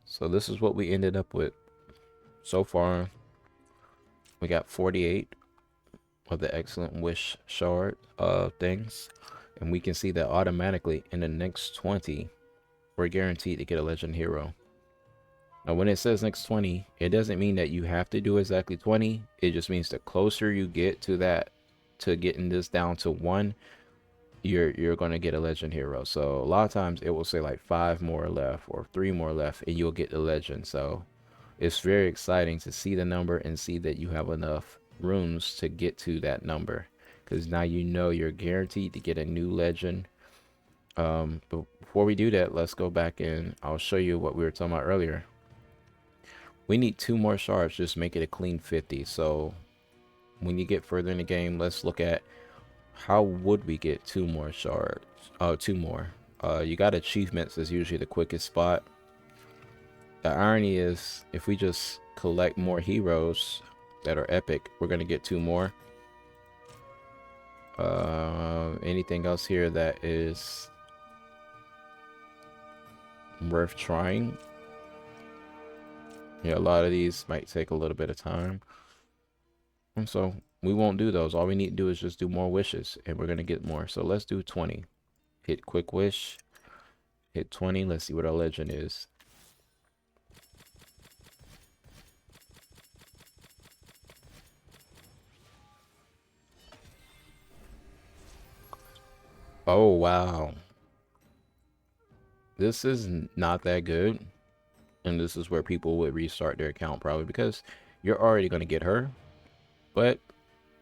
So this is what we ended up with. So far, we got 48 of the excellent wish shard things. And we can see that automatically in the next 20, we're guaranteed to get a legend hero. Now, when it says next 20, it doesn't mean that you have to do exactly 20. It just means the closer you get to that, to getting this down to 1, you're going to get a legend hero. So a lot of times it will say like 5 more left or 3 more left, and you'll get the legend. So it's very exciting to see the number and see that you have enough rooms to get to that number, because now you know you're guaranteed to get a new legend. But before we do that, let's go back and I'll show you what we were talking about earlier. We need 2 more shards, just make it a clean 50. So when you get further in the game, let's look at how would we get 2 more shards. 2 more. You got achievements is usually the quickest spot. The irony is, if we just collect more heroes that are epic, we're gonna get 2 more. Anything else here that is worth trying? Yeah, a lot of these might take a little bit of time, and so we won't do those. All we need to do is just do more wishes, and we're gonna get more. So let's do 20. Hit quick wish, hit 20. Let's see what our legend is. Oh wow, this is not that good. And this is where people would restart their account, probably because you're already going to get her. But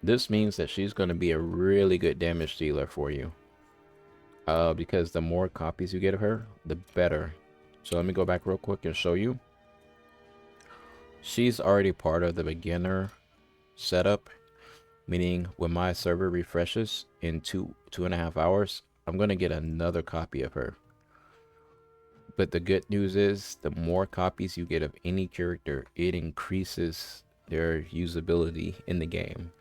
this means that she's going to be a really good damage dealer for you. Because the more copies you get of her, the better. So let me go back real quick and show you. She's already part of the beginner setup. Meaning when my server refreshes in 2.5 hours, I'm going to get another copy of her. But the good news is, the more copies you get of any character, it increases their usability in the game.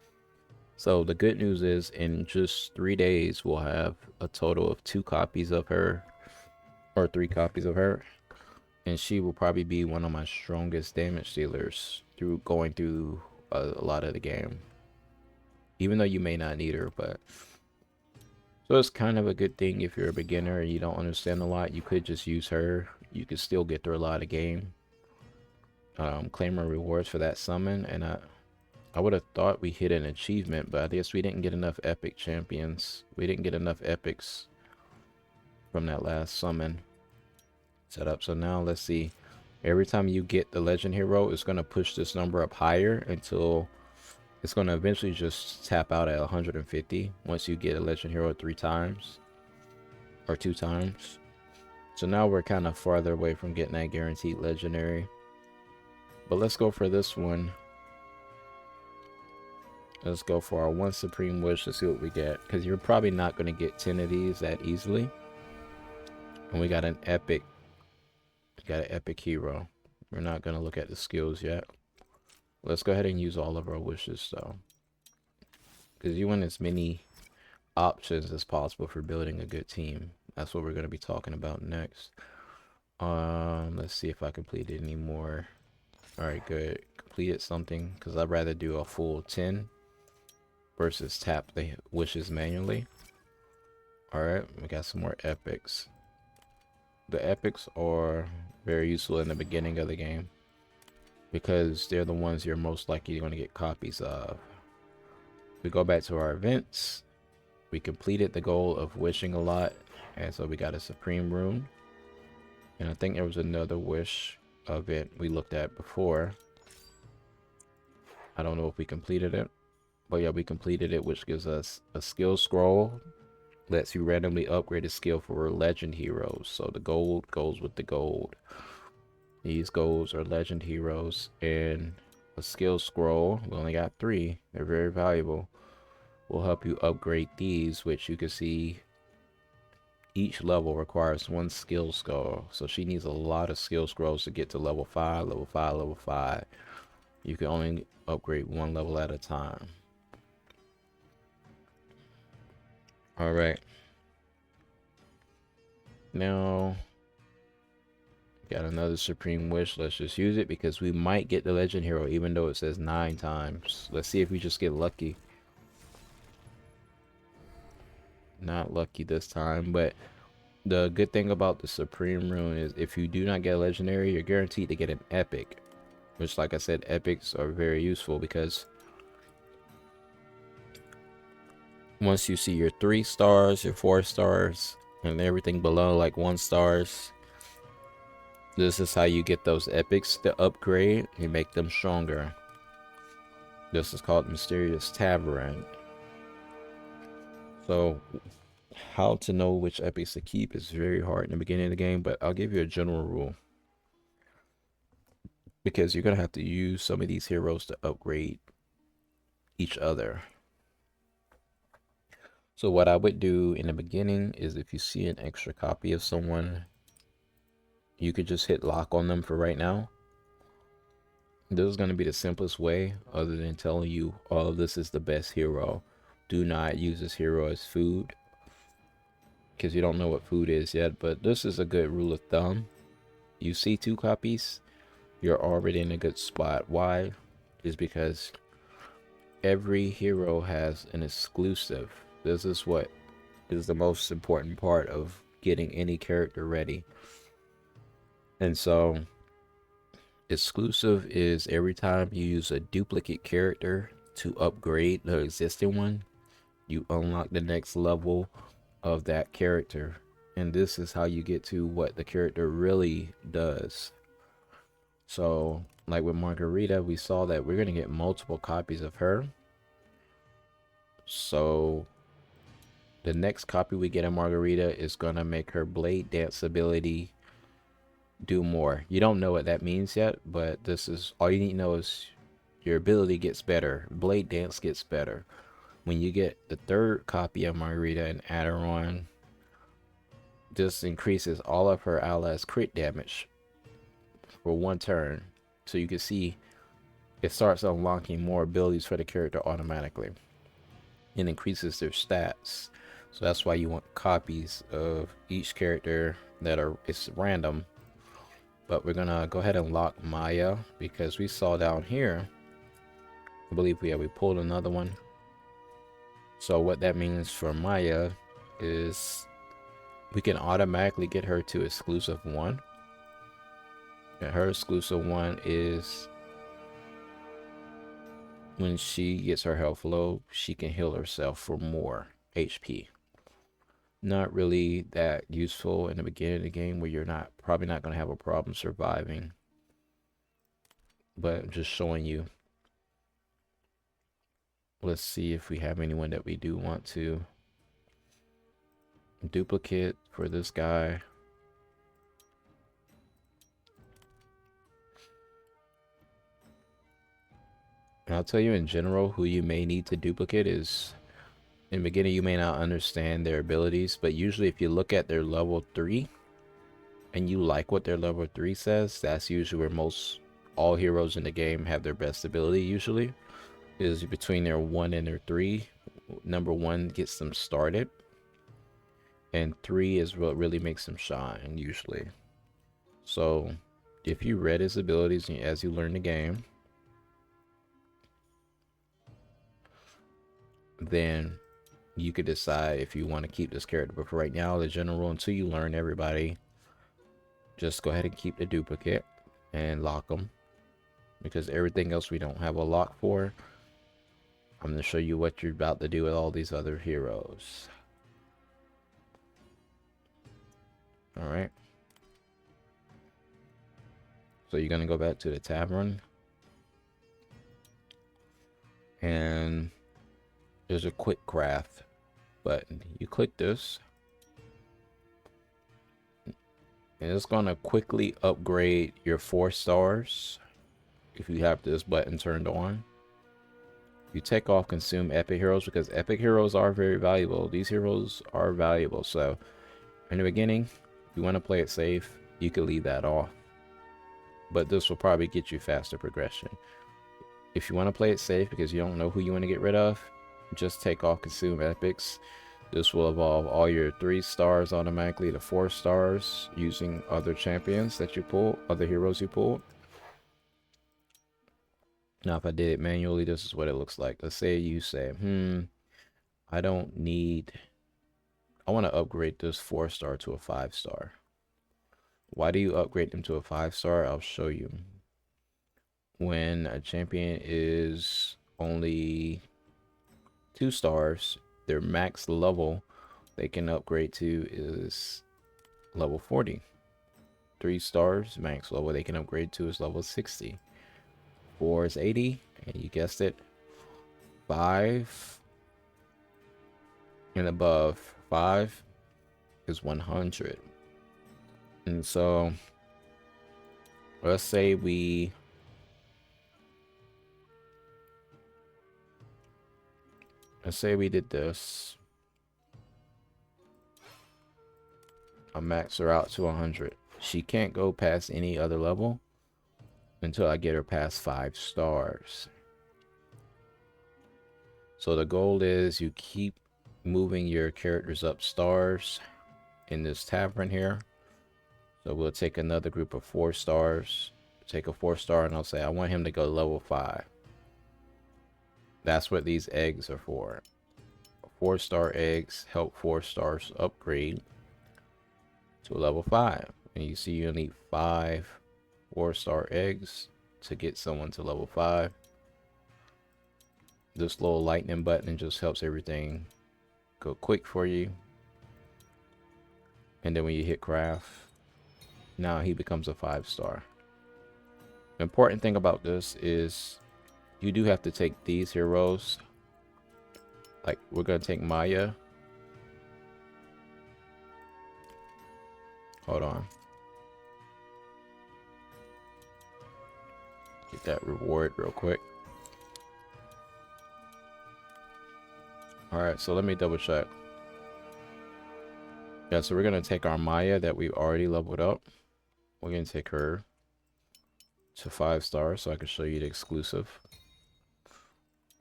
So the good news is, in just 3 days, we'll have a total of 2 copies of her, or 3 copies of her. And she will probably be one of my strongest damage dealers through going through a lot of the game. Even though you may not need her, but... So it's kind of a good thing if you're a beginner and you don't understand a lot. You could just use her. You could still get through a lot of game. Claim her rewards for that summon. And I would have thought we hit an achievement, but I guess we didn't get enough epic champions. We didn't get enough epics from that last summon setup. So now let's see. Every time you get the legend hero, it's going to push this number up higher until... It's going to eventually just tap out at 150 once you get a legend hero 3 times or 2 times. So now we're kind of farther away from getting that guaranteed legendary. But let's go for this one. Let's go for our 1 supreme wish to see what we get, because you're probably not going to get 10 of these that easily. And we got an epic. We got an epic hero. We're not going to look at the skills yet. Let's go ahead and use all of our wishes though, because you want as many options as possible for building a good team. That's what we're going to be talking about next. Let's see if I completed any more. All right, good. Completed something, because I'd rather do a full 10 versus tap the wishes manually. All right, we got some more epics. The epics are very useful in the beginning of the game, because they're the ones you're most likely going to get copies of. We go back to our events. We completed the goal of wishing a lot, and so we got a supreme rune. And I think there was another wish event we looked at before. I don't know if we completed it, but yeah, we completed it, which gives us a skill scroll. Lets you randomly upgrade a skill for legend heroes. So the gold goes with the gold. These golds are legend heroes, and a skill scroll. We only got 3. They're very valuable. Will help you upgrade these, which you can see each level requires 1 skill scroll. So she needs a lot of skill scrolls to get to level 5, level 5, level 5. You can only upgrade 1 level at a time. All right. Now, got another Supreme Wish. Let's just use it because we might get the Legend Hero even though it says 9 times. Let's see if we just get lucky. Not lucky this time, but the good thing about the Supreme Rune is if you do not get a Legendary, you're guaranteed to get an Epic. Which, like I said, Epics are very useful because once you see your 3 stars, your 4 stars, and everything below like 1 stars, this is how you get those epics to upgrade and make them stronger. This is called Mysterious Tavern. So how to know which epics to keep is very hard in the beginning of the game, but I'll give you a general rule. Because you're going to have to use some of these heroes to upgrade each other. So what I would do in the beginning is if you see an extra copy of someone, you could just hit lock on them for right now. This is going to be the simplest way other than telling you, oh, this is the best hero. Do not use this hero as food because you don't know what food is yet, but this is a good rule of thumb. You see 2 copies, you're already in a good spot. Why? Is because every hero has an exclusive. This is what is the most important part of getting any character ready. And so exclusive is every time you use a duplicate character to upgrade the existing one, you unlock the next level of that character. And this is how you get to what the character really does. So like with Margarita, we saw that we're going to get multiple copies of her. So the next copy we get of Margarita is going to make her blade dance ability do more. You don't know what that means yet, but this is all you need to know is your ability gets better. Blade dance gets better. When you get the 3rd copy of Margarita and add her on, this increases all of her allies' crit damage for 1 turn. So you can see it starts unlocking more abilities for the character automatically. It increases their stats. So that's why you want copies of each character that are, it's random. But we're gonna go ahead and lock Maya because we saw down here, I believe we pulled another one. So what that means for Maya is we can automatically get her to exclusive 1. And her exclusive 1 is when she gets her health low, she can heal herself for more HP. Not really that useful in the beginning of the game where you're probably not going to have a problem surviving. But I'm just showing you. Let's see if we have anyone that we do want to duplicate for this guy. And I'll tell you in general who you may need to duplicate is, in the beginning you may not understand their abilities, but usually if you look at their level 3 and you like what their level 3 says, that's usually where all heroes in the game have their best ability. Usually is between their 1 and their 3. Number 1 gets them started and 3 is what really makes them shine usually. So if you read his abilities as you learn the game, then you could decide if you want to keep this character. But for right now, the general rule, until you learn everybody, just go ahead and keep the duplicate and lock them, because everything else we don't have a lock for. I'm going to show you what you're about to do with all these other heroes. Alright. So you're going to go back to the tavern. And there's a quick craft button. You click this. And it's going to quickly upgrade your 4 stars. if you have this button turned on. You take off consume epic heroes because epic heroes are very valuable. These heroes are valuable. So in the beginning, if you want to play it safe, you could leave that off. But this will probably get you faster progression. If you want to play it safe because you don't know who you want to get rid of, just take off consume epics. This will evolve all your 3 stars automatically to 4 stars using other champions that you pull, other heroes you pulled. Now, if I did it manually, this is what it looks like. Let's say you say, I don't need, I want to upgrade this 4-star to a 5-star. Why do you upgrade them to a 5-star? I'll show you. When a champion is only 2 stars, their max level they can upgrade to is level 40. 3 stars, max level they can upgrade to is level 60. 4 is 80, and you guessed it, 5 and above, 5 is 100. And so let's say we did this. I max her out to 100. She can't go past any other level until I get her past 5 stars. So the goal is you keep moving your characters up stars in this tavern here. So we'll take another group of 4 stars, take a 4-star, and I'll say I want him to go level 5. That's what these eggs are for. 4-star eggs help 4 stars upgrade to level 5. And you see you'll need 5 4-star eggs to get someone to level 5. This little lightning button just helps everything go quick for you. And then when you hit craft, now he becomes a 5-star. The important thing about this is you do have to take these heroes. Like we're gonna take Maya. Hold on. Get that reward real quick. Alright, so let me double check. Yeah, so we're gonna take our Maya that we've already leveled up. We're gonna take her to 5 stars so I can show you the exclusive.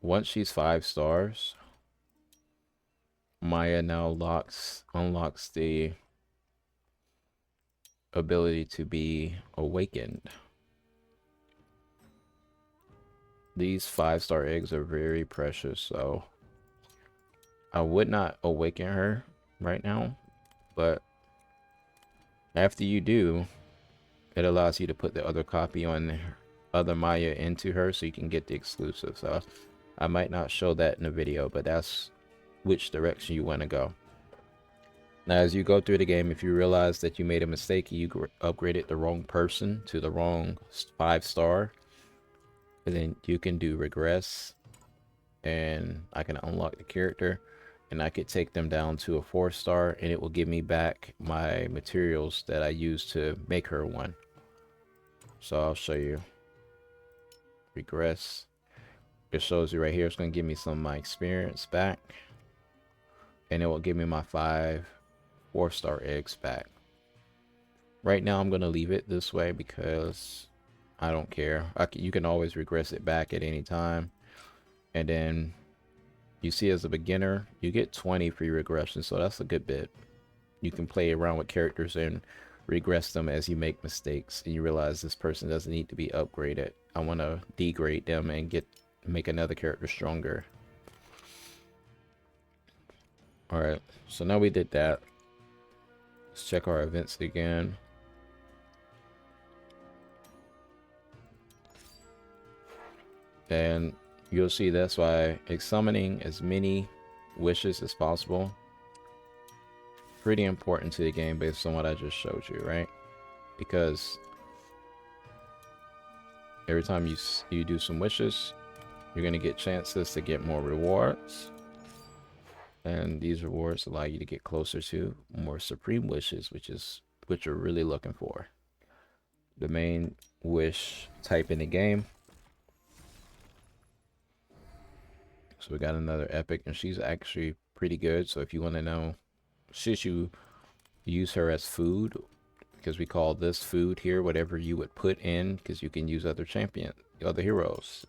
Once she's 5 stars, Maya now unlocks the ability to be awakened. These 5-star eggs are very precious, so I would not awaken her right now, but after you do, it allows you to put the other copy on other Maya into her so you can get the exclusive. So I might not show that in the video, but that's which direction you want to go. Now, as you go through the game, if you realize that you made a mistake, you upgraded the wrong person to the wrong 5-star, and then you can do regress, and I can unlock the character, and I could take them down to a 4-star, and it will give me back my materials that I used to make her one. So I'll show you. Regress. It shows you right here. It's going to give me some of my experience back, and it will give me my 5 4-star eggs back. Right now I'm going to leave it this way because I don't care. You can always regress it back at any time. And then you see, as a beginner, you get 20 free regression, so that's a good bit. You can play around with characters and regress them as you make mistakes and you realize this person doesn't need to be upgraded. I want to degrade them and make another character stronger. Alright, so now we did that. Let's check our events again. And you'll see that's why summoning as many wishes as possible, pretty important to the game based on what I just showed you, right? Because every time you do some wishes, you're going to get chances to get more rewards. And these rewards allow you to get closer to more supreme wishes, which you're really looking for. The main wish type in the game So we got another epic, and she's actually pretty good. So if you want to know, should you use her as food, because we call this food here whatever you would put in, because you can use other other heroes.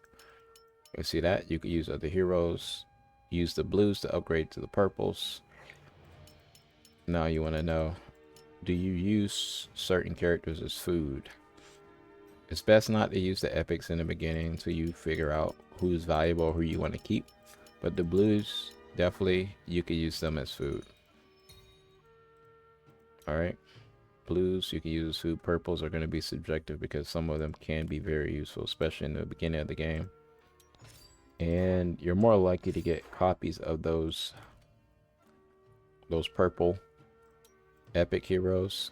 You see that? You can use other heroes, use the blues to upgrade to the purples. Now you want to know, do you use certain characters as food? It's best not to use the epics in the beginning until you figure out who's valuable, who you want to keep. But the blues, definitely, you can use them as food. Alright. Blues, you can use as food. Purples are going to be subjective because some of them can be very useful, especially in the beginning of the game. And you're more likely to get copies of those purple epic heroes.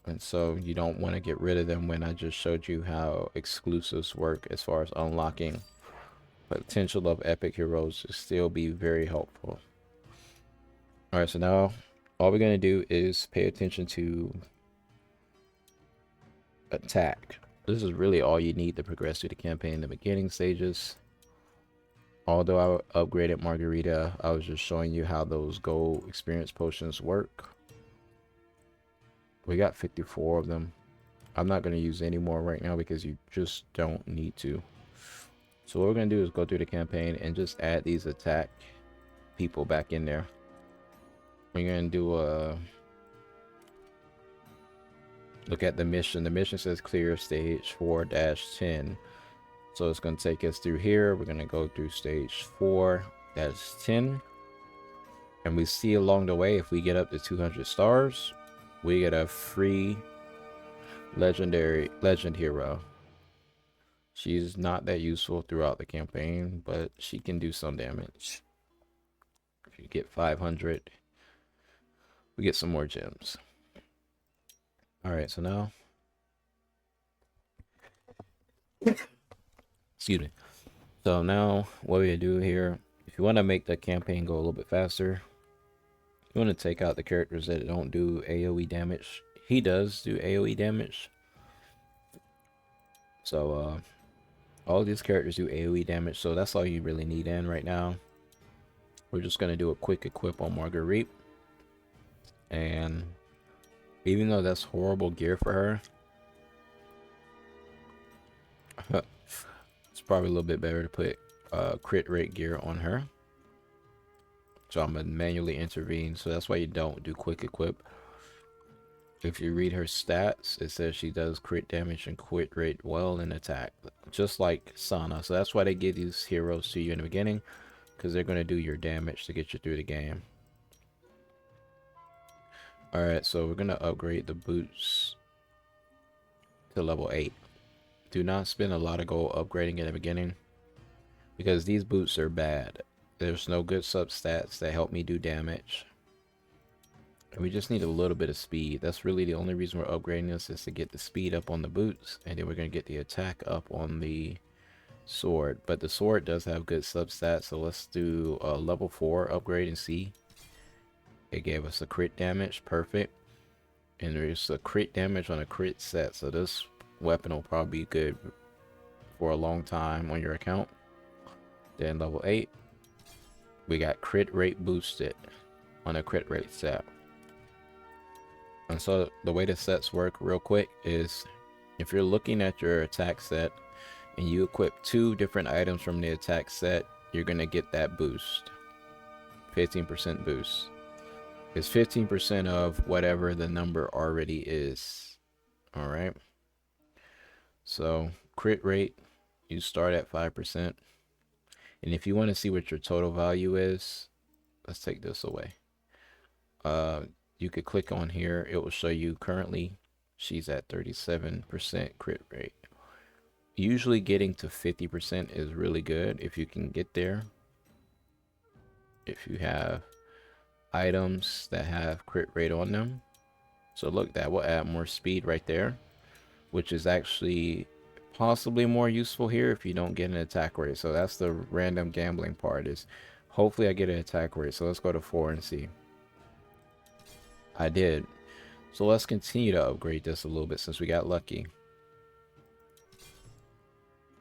And so you don't want to get rid of them when I just showed you how exclusives work as far as unlocking potential of epic heroes to still be very helpful. Alright, so now all we're going to do is pay attention to attack. This is really all you need to progress through the campaign in the beginning stages. Although I upgraded Margarita, I was just showing you how those gold experience potions work. We got 54 of them. I'm not going to use any more right now because you just don't need to. So what we're going to do is go through the campaign and just add these attack people back in there. We're going to do a look at the mission. The mission says clear stage 4-10. So it's going to take us through here. We're going to go through stage 4-10. And we see along the way, if we get up to 200 stars, we get a free legend hero. She's not that useful throughout the campaign, but she can do some damage. If you get 500, we get some more gems. Alright, so now, excuse me. So now what we do here, if you want to make the campaign go a little bit faster, you want to take out the characters that don't do AoE damage. He does do AoE damage. So all these characters do AoE damage, so that's all you really need in right now. We're just going to do a quick equip on Marguerite. And even though that's horrible gear for her, it's probably a little bit better to put crit rate gear on her. So I'm going to manually intervene. So that's why you don't do quick equip. If you read her stats, it says she does crit damage and crit rate well in attack, just like Sana. So that's why they give these heroes to you in the beginning, because they're going to do your damage to get you through the game. Alright, so we're going to upgrade the boots to level 8. Do not spend a lot of gold upgrading in the beginning, because these boots are bad. There's no good substats that help me do damage. And we just need a little bit of speed. That's really the only reason we're upgrading this, is to get the speed up on the boots, and then we're going to get the attack up on the sword. But the sword does have good substats, so let's do a level 4 upgrade and see. It gave us a crit damage, perfect. And there's a crit damage on a crit set, so this weapon will probably be good for a long time on your account. Then level 8, we got crit rate boosted on a crit rate set. And so the way the sets work real quick is, if you're looking at your attack set and you equip 2 different items from the attack set, you're going to get that boost. 15% boost. It's 15% of whatever the number already is. Alright. So crit rate, you start at 5%. And if you want to see what your total value is, let's take this away. You could click on here. It will show you currently she's at 37% crit rate. Usually getting to 50% is really good if you can get there. If you have items that have crit rate on them. So look, that will add more speed right there, which is actually possibly more useful here if you don't get an attack rate. So that's the random gambling part, is hopefully I get an attack rate. So let's go to 4 and see. I did. So let's continue to upgrade this a little bit since we got lucky.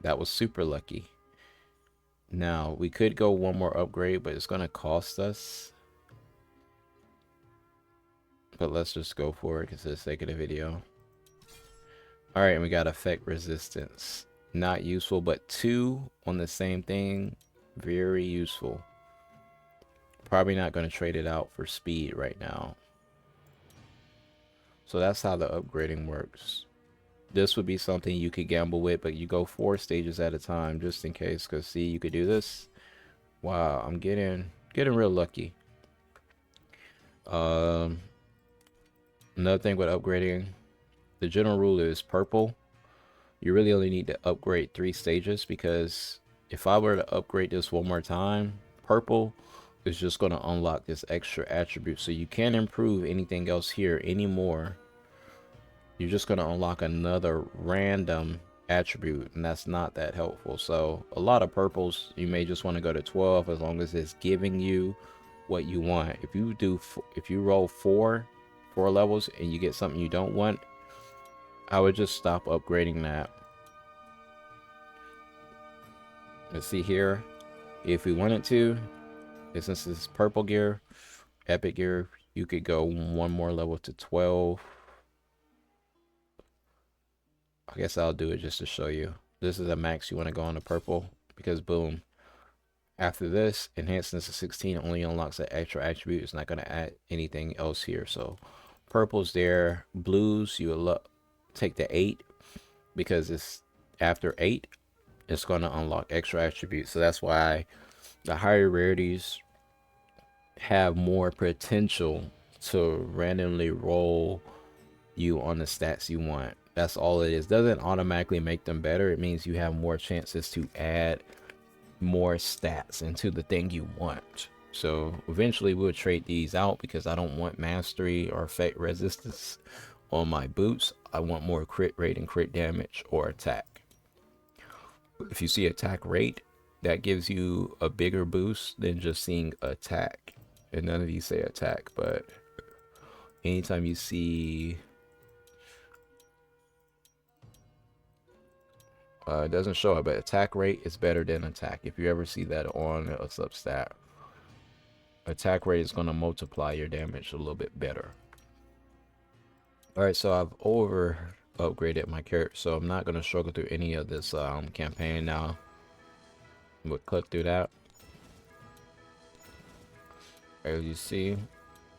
That was super lucky. Now we could go one more upgrade, but it's gonna cost us. But let's just go for it because for the sake of the video. All right, and we got effect resistance. Not useful, but 2 on the same thing, very useful. Probably not going to trade it out for speed right now. So that's how the upgrading works. This would be something you could gamble with, but you go 4 stages at a time just in case. Because see, you could do this. Wow, I'm getting real lucky. Another thing with upgrading, the general rule is purple. You really only need to upgrade 3 stages, because if I were to upgrade this one more time, purple is just going to unlock this extra attribute. So you can't improve anything else here anymore. You're just going to unlock another random attribute, and that's not that helpful. So a lot of purples, you may just want to go to 12 as long as it's giving you what you want. If you roll four levels and you get something you don't want, I would just stop upgrading that. Let's see here. If we wanted to, since this is purple gear, epic gear, you could go one more level to 12. I guess I'll do it just to show you. This is the max you want to go on the purple, because boom. After this, enhancements to 16 only unlocks that extra attribute. It's not going to add anything else here. So purple's there. Blues, you will take the 8, because it's after 8, it's going to unlock extra attributes. So that's why the higher rarities have more potential to randomly roll you on the stats you want. That's all it is. Doesn't automatically make them better. It means you have more chances to add more stats into the thing you want. So eventually we'll trade these out, because I don't want mastery or effect resistance on my boots. I want more crit rate and crit damage or attack. If you see attack rate, that gives you a bigger boost than just seeing attack. And none of these say attack, but anytime you see it doesn't show it, but attack rate is better than attack. If you ever see that on a substat, attack rate is going to multiply your damage a little bit better. All right, so I've over upgraded my character, so I'm not going to struggle through any of this campaign now. We'll click through that. As you see,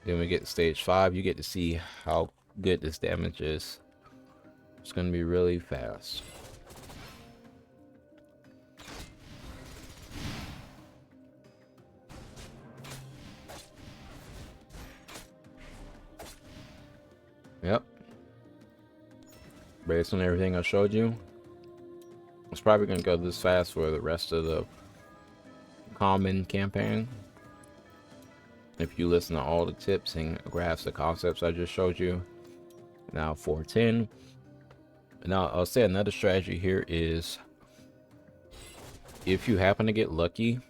then we get to stage 5. You get to see how good this damage is. It's going to be really fast. Yep. Based on everything I showed you, it's probably going to go this fast for the rest of the common campaign. If you listen to all the tips and graphs, the concepts I just showed you. Now 410. Now I'll say another strategy here is, if you happen to get lucky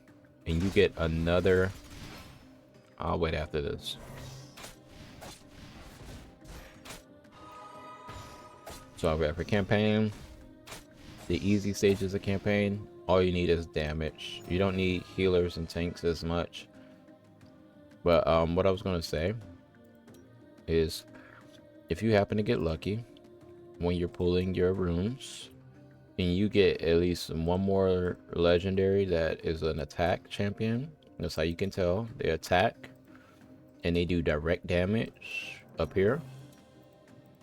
and you get another, I'll wait after this. So I've got for campaign, the easy stages of campaign, all you need is damage. You don't need healers and tanks as much. But what I was going to say is, if you happen to get lucky when you're pulling your rooms and you get at least one more legendary that is an attack champion, that's how you can tell. They attack and they do direct damage up here.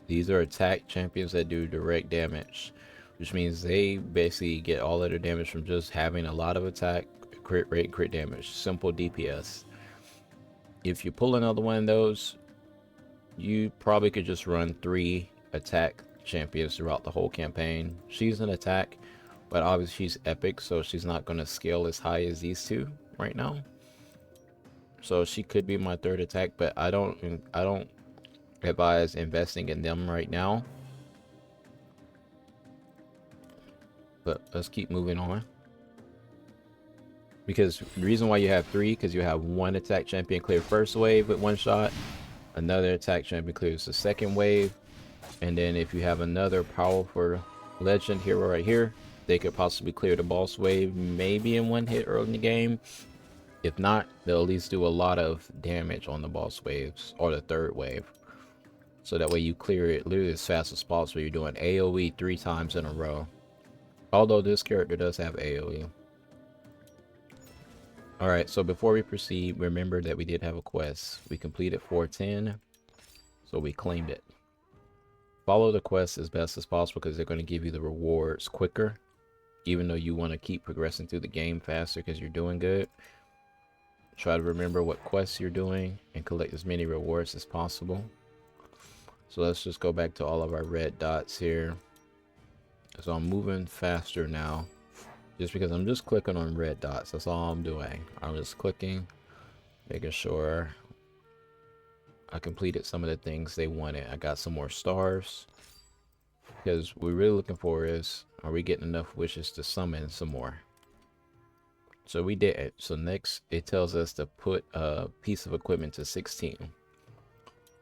These are attack champions that do direct damage, which means they basically get all of their damage from just having a lot of attack, crit rate, crit damage, simple DPS. If you pull another one of those, you probably could just run 3 attack champions throughout the whole campaign. She's an attack, but obviously she's epic, so she's not going to scale as high as these two right now. So she could be my 3rd attack, but I don't advise investing in them right now. But let's keep moving on, because the reason why you have 3, because you have 1 attack champion clear first wave with 1 shot, another attack champion clears the 2nd wave, and then if you have another powerful legend hero right here, they could possibly clear the boss wave maybe in one hit early in the game. If not, they'll at least do a lot of damage on the boss waves or the third wave. So that way you clear it literally as fast as possible. You're doing AoE 3 times in a row. Although this character does have AoE. Alright, so before we proceed, remember that we did have a quest. We completed 410, so we claimed it. Follow the quest as best as possible because they're going to give you the rewards quicker. Even though you want to keep progressing through the game faster because you're doing good. Try to remember what quests you're doing and collect as many rewards as possible. So let's just go back to all of our red dots here. So I'm moving faster now. Just because I'm just clicking on red dots. That's all I'm doing. I'm just clicking. Making sure I completed some of the things they wanted. I got some more stars. Because what we're really looking for is, are we getting enough wishes to summon some more? So we did it. So next it tells us to put a piece of equipment to 16.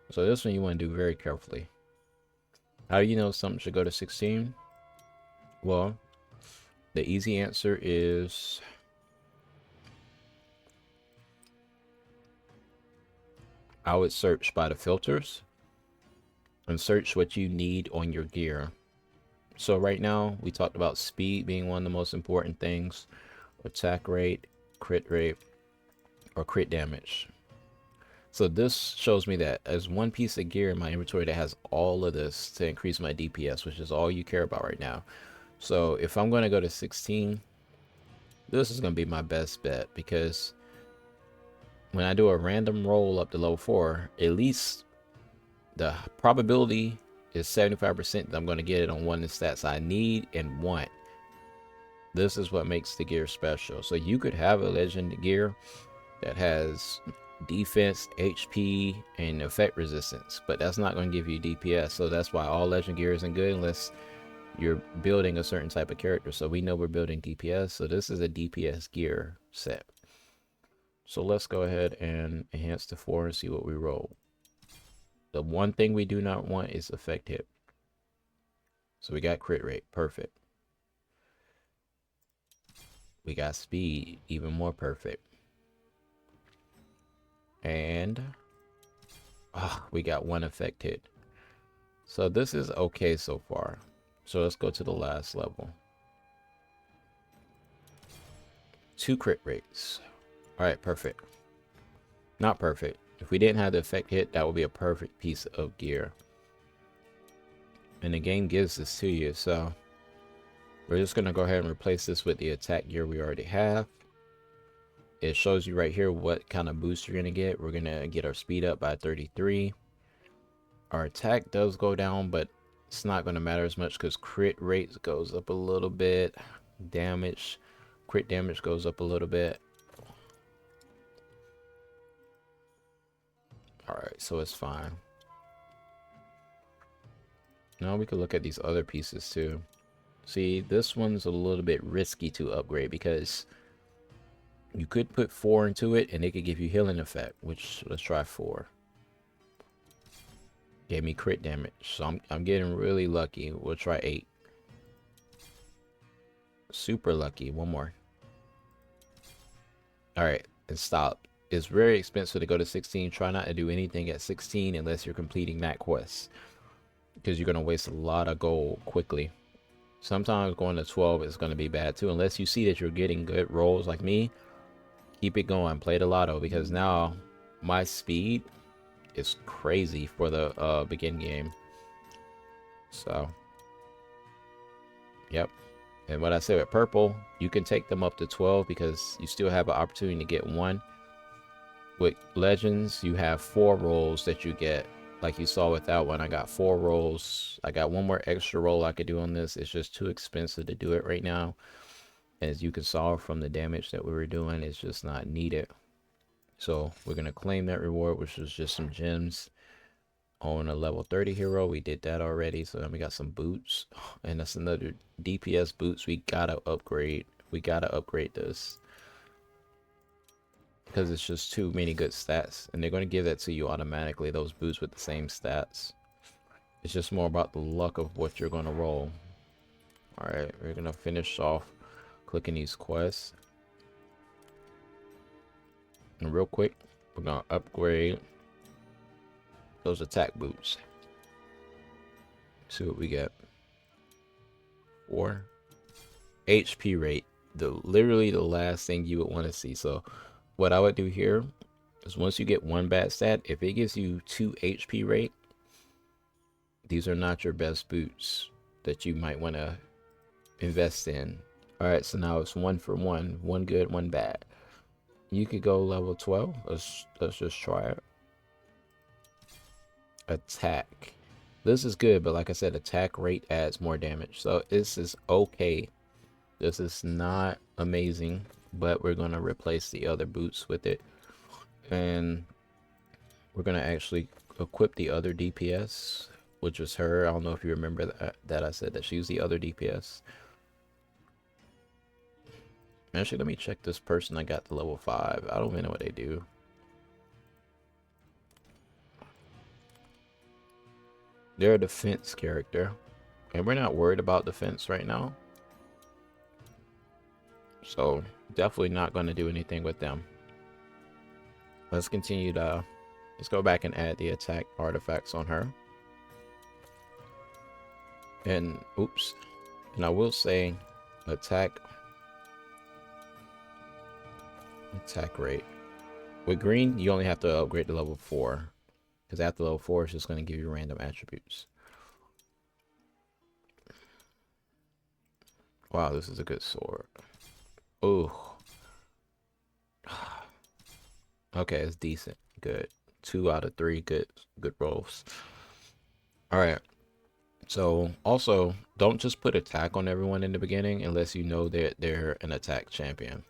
So this one you want to do very carefully. How do you know something should go to 16? Well, the easy answer is I would search by the filters and search what you need on your gear. So right now we talked about speed being one of the most important things, attack rate, or crit damage. So this shows me that as one piece of gear in my inventory that has all of this to increase my DPS, which is all you care about right now. So if I'm going to go to 16, this is going to be my best bet because when I do a random roll up to level 4, at least the probability is 75% that I'm going to get it on one of the stats I need and want. This is what makes the gear special. So you could have a legend gear that has defense, HP, and effect resistance, but that's not going to give you DPS. So that's why all legend gear isn't good unless you're building a certain type of character. So we know we're building DPS, so this is a DPS gear set. So let's go ahead and enhance to 4 and see what we roll. The one thing we do not want is effect hit. So we got crit rate, perfect. We got speed, even more perfect. And we got one effect hit. So this is okay so far. So let's go to the last level. 2 crit rates. All right, perfect. Not perfect. If we didn't have the effect hit, that would be a perfect piece of gear. And the game gives this to you, so we're just going to go ahead and replace this with the attack gear we already have. It shows you right here what kind of boost you're going to get. We're going to get our speed up by 33. Our attack does go down, but it's not going to matter as much because crit rate goes up a little bit. Crit damage goes up a little bit. Alright, so it's fine. Now we can look at these other pieces too. See, this one's a little bit risky to upgrade because you could put 4 into it and it could give you healing effect, which let's try 4. Gave me crit damage, so I'm getting really lucky. We'll try 8. Super lucky. One more. Alright, and stop. It's very expensive to go to 16. Try not to do anything at 16 unless you're completing that quest, because you're going to waste a lot of gold quickly. Sometimes going to 12 is going to be bad too, unless you see that you're getting good rolls like me. Keep it going. Play the lotto, because now my speed is crazy for the begin game. So yep. And what I said with purple, you can take them up to 12 because you still have an opportunity to get 1. With legends, you have 4 rolls that you get. Like you saw with that one, I got 4 rolls. I got 1 more extra roll I could do on this. It's just too expensive to do it right now. As you can saw from the damage that we were doing, it's just not needed. So we're going to claim that reward, which was just some gems on a level 30 hero. We did that already. So then we got some boots. And that's another DPS boots we got to upgrade. We got to upgrade this, because it's just too many good stats, and they're going to give that to you automatically, those boots with the same stats. It's just more about the luck of what you're going to roll. Alright, we're gonna finish off clicking these quests. And real quick, we're gonna upgrade those attack boots. See what we get. 4 HP rate. Literally the last thing you would want to see. So what I would do here is once you get one bad stat, if it gives you 2 HP rate, these are not your best boots that you might want to invest in. All right, so now it's 1 for 1, 1 good, 1 bad. You could go level 12. Let's just try it. Attack. This is good, but like I said, attack rate adds more damage. So this is okay. This is not amazing, but we're going to replace the other boots with it. And we're going to actually equip the other DPS, which was her. I don't know if you remember that I said that she was the other DPS. Actually, let me check this person I got to level 5. I don't even know what they do. They're a defense character, and we're not worried about defense right now. So definitely not going to do anything with them. Let's continue to, let's go back and add the attack artifacts on her. And oops, and I will say attack rate. With green, you only have to upgrade to level 4. Because after level 4, it's just going to give you random attributes. Wow, this is a good sword. Oh. Okay, it's decent. Good. 2 out of 3 good rolls. Alright. So, also, don't just put attack on everyone in the beginning unless you know that they're an attack champion.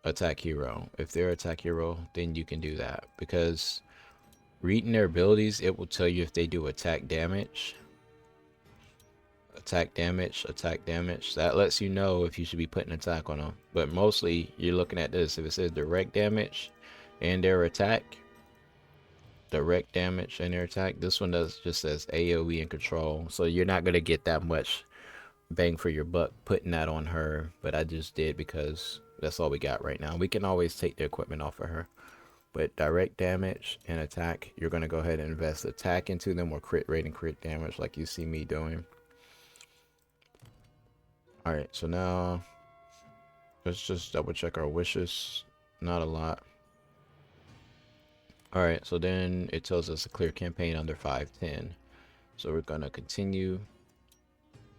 Attack hero. If they're attack hero, then you can do that. Because reading their abilities, it will tell you if they do attack damage. Attack damage. That lets you know if you should be putting attack on them. But mostly, you're looking at this. If it says direct damage and their attack, direct damage and their attack, this one just says AoE and control. So you're not going to get that much bang for your buck putting that on her. But I just did because that's all we got right now. We can always take the equipment off of her. But direct damage and attack, you're going to go ahead and invest attack into them, or crit rate and crit damage like you see me doing. Alright, so now let's just double check our wishes. Not a lot. Alright, so then it tells us a clear campaign under 510. So we're going to continue.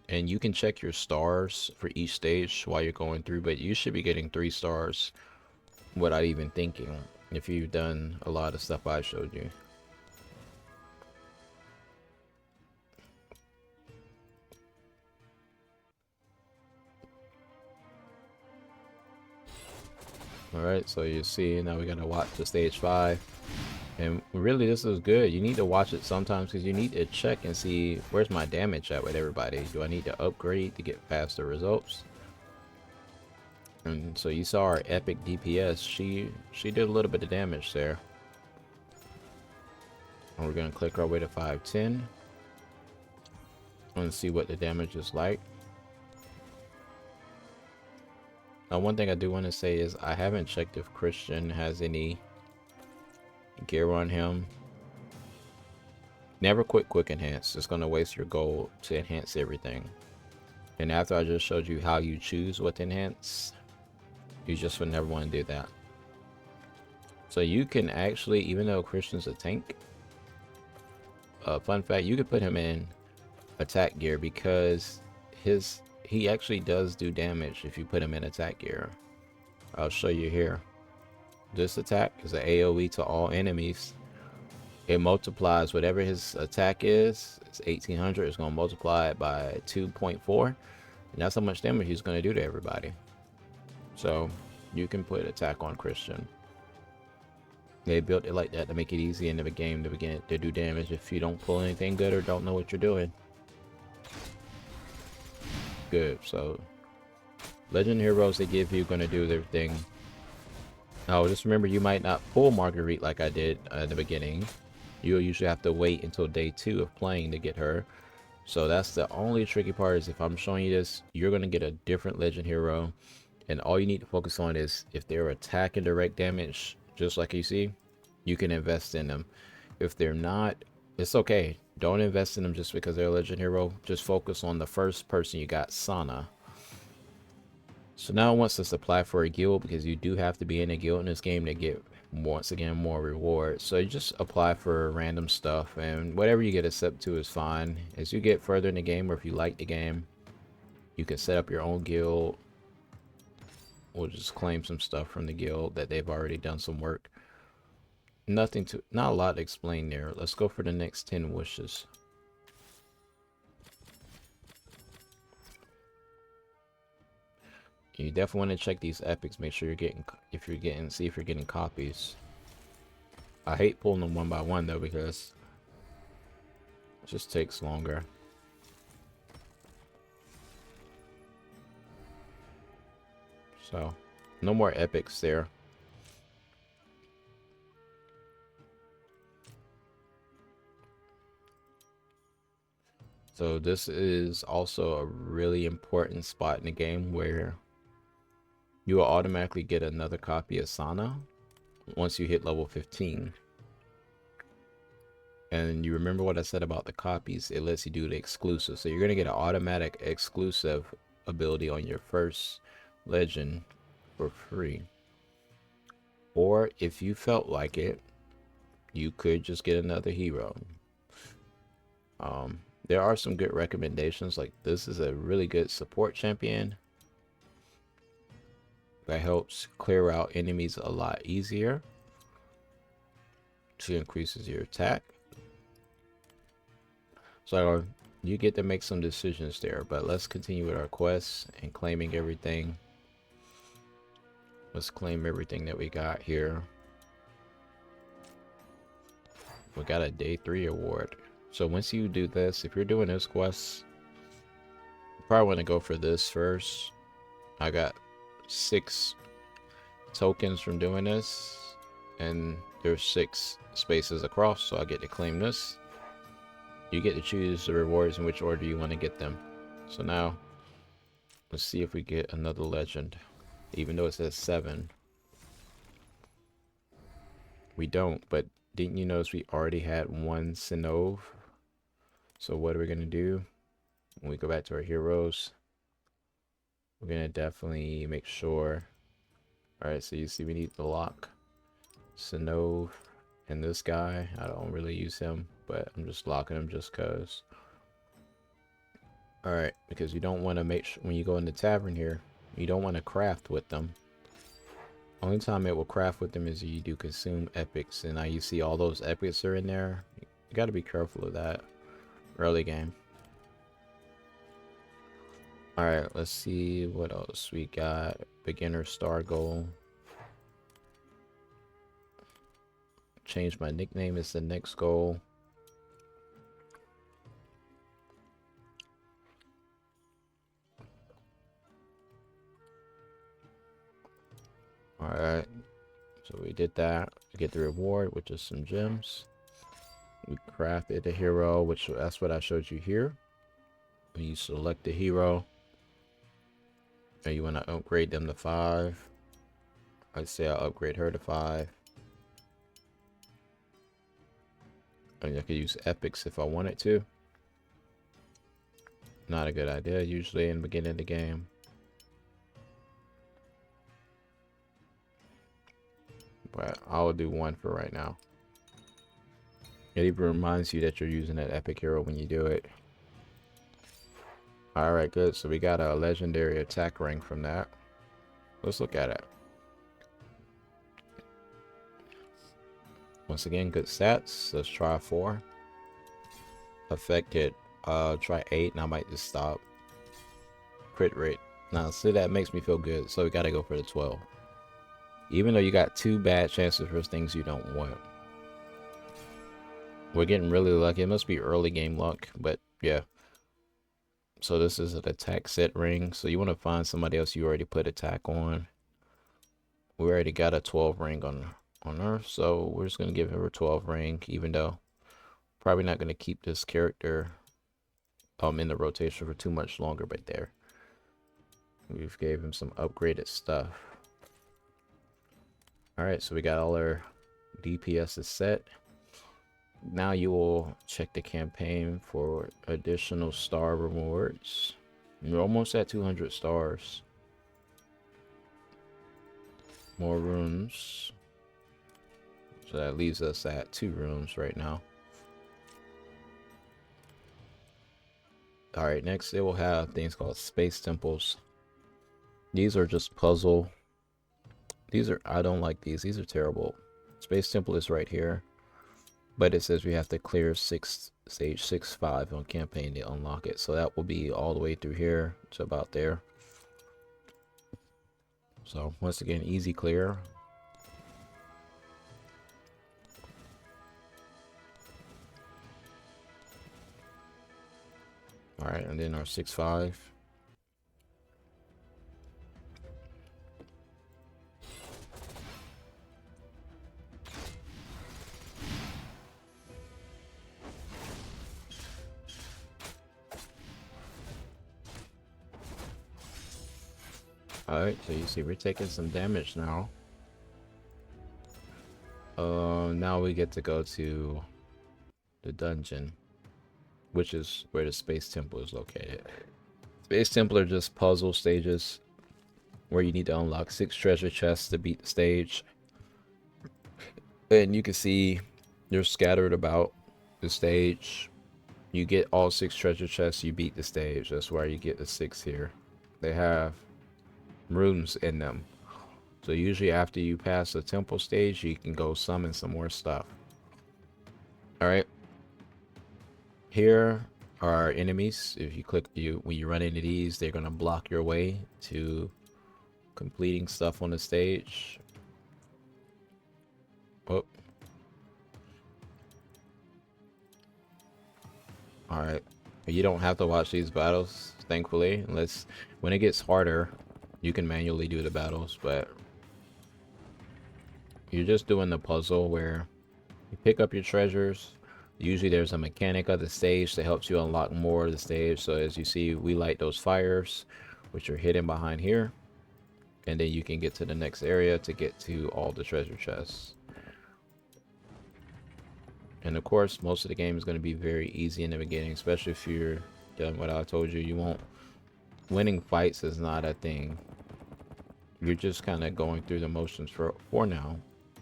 And you can check your stars for each stage while you're going through, but you should be getting 3 stars without even thinking if you've done a lot of stuff I showed you. Alright, so you see now we gotta watch the stage 5. And really this is good. You need to watch it sometimes because you need to check and see where's my damage at with everybody. Do I need to upgrade to get faster results? And so you saw our epic DPS. She did a little bit of damage there. And we're gonna click our way to 510 and see what the damage is like. Now, one thing I do want to say is I haven't checked if Christian has any gear on him. Never quick enhance. It's going to waste your gold to enhance everything. And after I just showed you how you choose what to enhance, you just would never want to do that. So you can actually, even though Christian's a tank, fun fact, you could put him in attack gear because he actually does do damage if you put him in attack gear. I'll show you here. This attack is an AoE to all enemies. It multiplies whatever his attack is. It's 1800. It's going to multiply it by 2.4. And that's how much damage he's going to do to everybody. So you can put attack on Christian. They built it like that to make it easy in the game to begin to do damage if you don't pull anything good or don't know what you're doing. Good. So legend heroes they give you gonna do their thing. Now just remember, you might not pull Marguerite like I did in the beginning. You'll usually have to wait until day 2 of playing to get her. So that's the only tricky part, is if I'm showing you this, you're going to get a different legend hero. And all you need to focus on is if they're attack and direct damage, just like you see, you can invest in them. If they're not, it's okay. Don't invest in them just because they're a legend hero. Just focus on the first person you got, Sana. So now it wants us to apply for a guild, because you do have to be in a guild in this game to get, once again, more rewards. So you just apply for random stuff, and whatever you get accepted to is fine. As you get further in the game, or if you like the game, you can set up your own guild. We'll just claim some stuff from the guild that they've already done some work. Not a lot to explain there. Let's go for the next 10 wishes. You definitely want to check these epics. Make sure see if you're getting copies. I hate pulling them one by one though, because it just takes longer. So, no more epics there. So this is also a really important spot in the game where you will automatically get another copy of Sana once you hit level 15. And you remember what I said about the copies? It lets you do the exclusive. So you're going to get an automatic exclusive ability on your first legend for free. Or if you felt like it, you could just get another hero. There are some good recommendations, like this is a really good support champion that helps clear out enemies a lot easier. She increases your attack. So you get to make some decisions there, but let's continue with our quests and claiming everything. Let's claim everything that we got here. We got a day 3 award. So once you do this, if you're doing this quest, you probably want to go for this first. I got 6 tokens from doing this, and there's 6 spaces across, so I get to claim this. You get to choose the rewards in which order you want to get them. So now let's see if we get another legend, even though it says 7. We don't, but didn't you notice we already had 1 Sinov? So what are we going to do when we go back to our heroes? We're going to definitely make sure. Alright, so you see we need the lock Sinov and this guy. I don't really use him, but I'm just locking him just cause. Alright, because you don't want to make sure when you go in the tavern here, you don't want to craft with them. Only time it will craft with them is you do consume epics, and now you see all those epics are in there. You got to be careful of that early game. Alright, let's see what else we got. Beginner star goal. Change my nickname is the next goal. Alright, so we did that. We get the reward, which is some gems. We crafted a hero, which that's what I showed you here. When you select the hero, and you want to upgrade them to 5. I'd say I'll upgrade her to 5. And I could use epics if I wanted to. Not a good idea usually in the beginning of the game. But I'll do 1 for right now. It even reminds you that you're using that epic hero when you do it. Alright, good. So we got a legendary attack ring from that. Let's look at it. Once again, good stats. Let's try 4. Affected. Try 8 and I might just stop. Crit rate. Now, see, that makes me feel good. So we gotta go for the 12. Even though you got 2 bad chances for things you don't want. We're getting really lucky. It must be early game luck, but yeah. So this is an attack set ring. So you want to find somebody else you already put attack on. We already got a 12 ring on her, so we're just gonna give her a 12 ring, even though probably not gonna keep this character in the rotation for too much longer. But there, we've gave him some upgraded stuff. All right, so we got all our DPS is set. Now you will check the campaign for additional star rewards. We're almost at 200 stars. More rooms. So that leaves us at 2 rooms right now. Alright, next it will have things called space temples. These are just puzzle. These are, I don't like these. These are terrible. Space temple is right here. But it says we have to clear stage 6-5 on campaign to unlock it. So that will be all the way through here to about there. So once again, easy clear. Alright, and then our 6-5. Alright, so you see we're taking some damage now. Now we get to go to the dungeon, which is where the space temple is located. Space temple are just puzzle stages where you need to unlock 6 treasure chests to beat the stage. And you can see they're scattered about the stage. You get all 6 treasure chests, you beat the stage. That's why you get the 6 here. They have rooms in them. So usually after you pass the temple stage, you can go summon some more stuff. Alright. Here are enemies. If you click when you run into these, they're gonna block your way to completing stuff on the stage. Oh. Alright. You don't have to watch these battles, thankfully, unless when it gets harder, you can manually do the battles, but you're just doing the puzzle where you pick up your treasures. Usually there's a mechanic of the stage that helps you unlock more of the stage. So as you see, we light those fires, which are hidden behind here. And then you can get to the next area to get to all the treasure chests. And of course, most of the game is going to be very easy in the beginning, especially if you're done what I told you. You won't, winning fights is not a thing. You're just kind of going through the motions for now.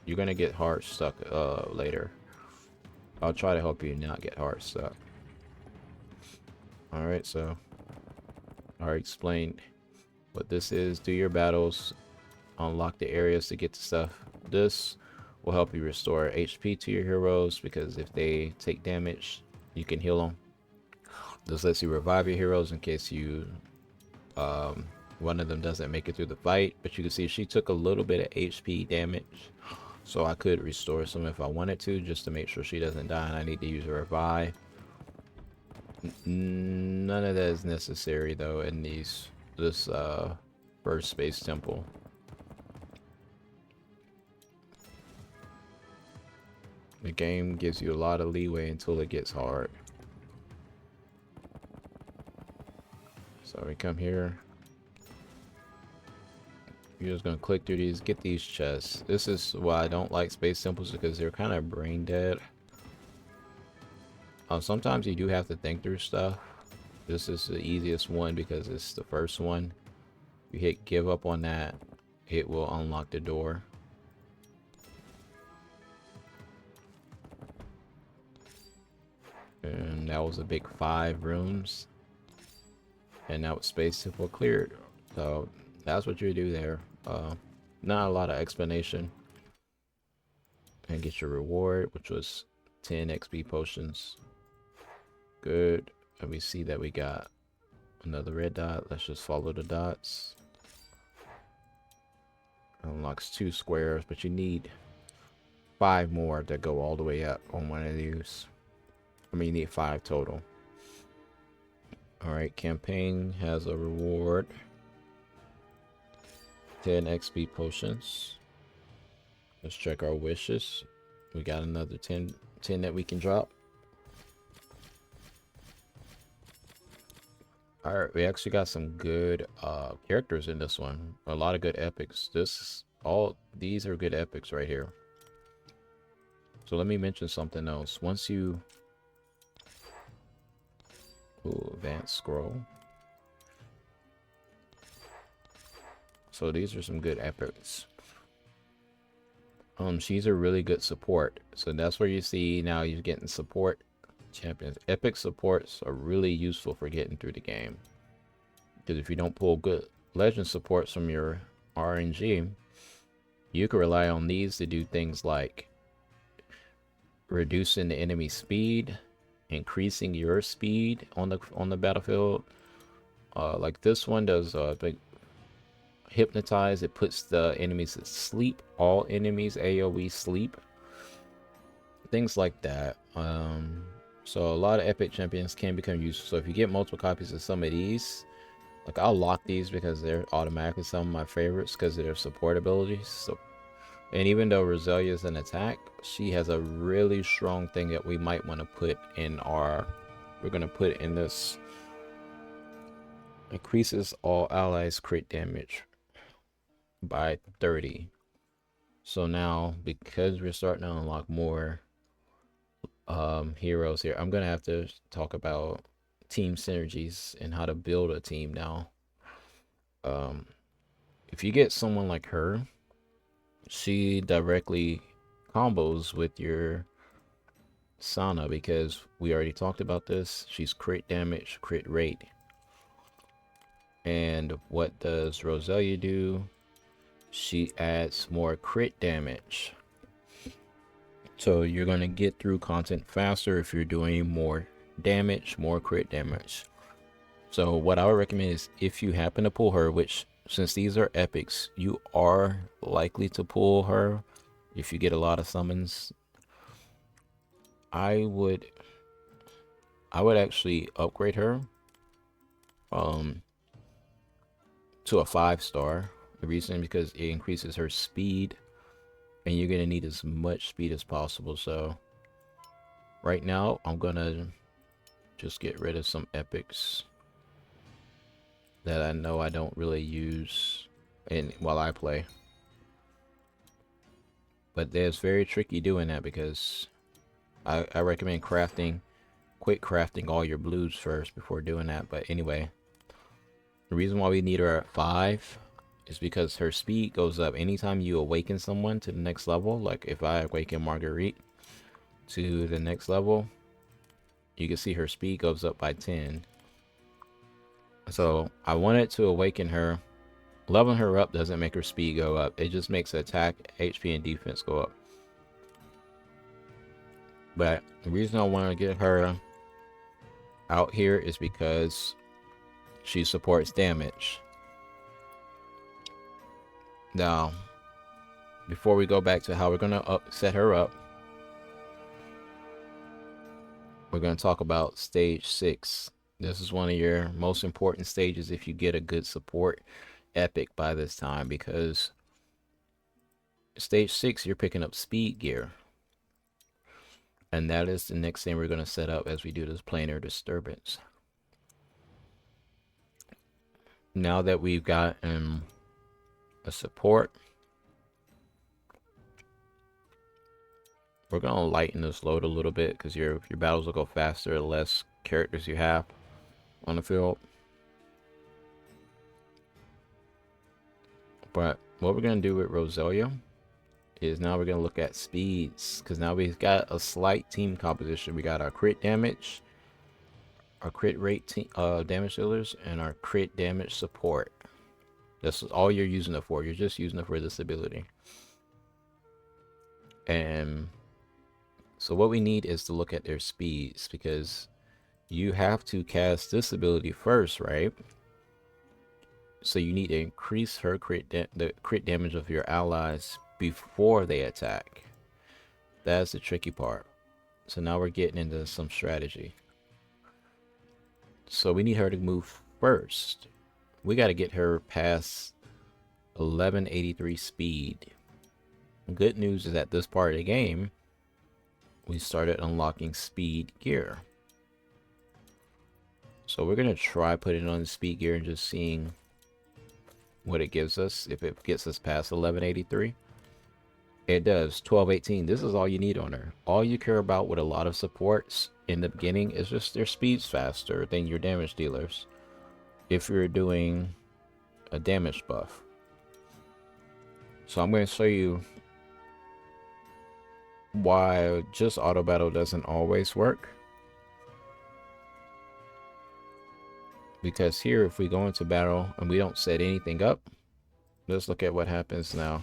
You're going to get hard stuck later. I'll try to help you not get hard stuck. Alright, so I already explained what this is. Do your battles, unlock the areas to get to stuff. This will help you restore HP to your heroes, because if they take damage, you can heal them. This lets you revive your heroes in case you one of them doesn't make it through the fight. But you can see she took a little bit of HP damage, so I could restore some if I wanted to, just to make sure she doesn't die, and I need to use a revive. None of that is necessary though in this first space temple. The game gives you a lot of leeway until it gets hard. So we come here. You're just gonna click through these, get these chests. This is why I don't like space temples, because they're kind of brain dead. Sometimes you do have to think through stuff. This is the easiest one because it's the first one. You hit give up on that, it will unlock the door. And that was a big 5 rooms. And now it's space temple cleared. So that's what you do there. Not a lot of explanation. And get your reward, which was 10 XP potions. Good. And we see that we got another red dot. Let's just follow the dots. Unlocks 2 squares, but you need 5 more that go all the way up on one of these. I mean, you need 5 total. Alright, campaign has a reward. 10 XP potions. Let's check our wishes. We got another 10 that we can drop. Alright, we actually got some good characters in this one. A lot of good epics. All these are good epics right here. So let me mention something else. Once you advanced scroll. So these are some good epics. She's a really good support. So that's where you see now you're getting support champions. Epic supports are really useful for getting through the game. Because if you don't pull good legend supports from your RNG, you can rely on these to do things like reducing the enemy speed, increasing your speed on the battlefield. Like this one does big hypnotize. It puts the enemies to sleep. All enemies AoE sleep. Things like that. So a lot of epic champions can become useful. So if you get multiple copies of some of these, like I'll lock these because they're automatically some of my favorites because of their support abilities. So, and even though Roselia is an attack, she has a really strong thing that we might want to put in our. We're gonna put in this. Increases all allies crit damage by 30. So now, because we're starting to unlock more heroes here, I'm gonna have to talk about team synergies and how to build a team now. If you get someone like her, she directly combos with your Sana because we already talked about this. She's crit damage, crit rate. And what does Roselia do? She adds more crit damage. So you're going to get through content faster if you're doing more damage, more crit damage. So what I would recommend is if you happen to pull her, which since these are epics, you are likely to pull her if you get a lot of summons. I would actually upgrade her to a 5-star. The reason because it increases her speed and you're gonna need as much speed as possible. So right now I'm gonna just get rid of some epics that I know I don't really use while I play. But it's very tricky doing that because I recommend quick crafting all your blues first before doing that. But anyway, the reason why we need her at 5 is because her speed goes up anytime you awaken someone to the next level. Like if I awaken Marguerite to the next level, you can see her speed goes up by 10. So I wanted to awaken her. Leveling her up doesn't make her speed go up. It just makes attack, HP, and defense go up. But the reason I want to get her out here is because she supports damage. Now, before we go back to how we're going to set her up, we're going to talk about stage 6. This is one of your most important stages if you get a good support epic by this time, because stage 6 you're picking up speed gear. And that is the next thing we're going to set up as we do this planar disturbance. Now that we've got a support, we're going to lighten this load a little bit because your battles will go faster the less characters you have on the field. But what we're going to do with Roselia is now we're going to look at speeds, because now we've got a slight team composition. We got our crit damage, our crit rate damage dealers, and our crit damage support. This is all you're using it for. You're just using it for this ability. And so what we need is to look at their speeds, because you have to cast this ability first, right? So you need to increase her the crit damage of your allies before they attack. That's the tricky part. So now we're getting into some strategy. So we need her to move first. We got to get her past 1183 speed. Good news is at this part of the game, we started unlocking speed gear. So we're gonna try putting it on the speed gear and just seeing what it gives us. If it gets us past 1183, it does 1218. This is all you need on her. All you care about with a lot of supports in the beginning is just their speed's faster than your damage dealers if you're doing a damage buff. So I'm going to show you why just auto battle doesn't always work. Because here, if we go into battle and we don't set anything up, let's look at what happens now.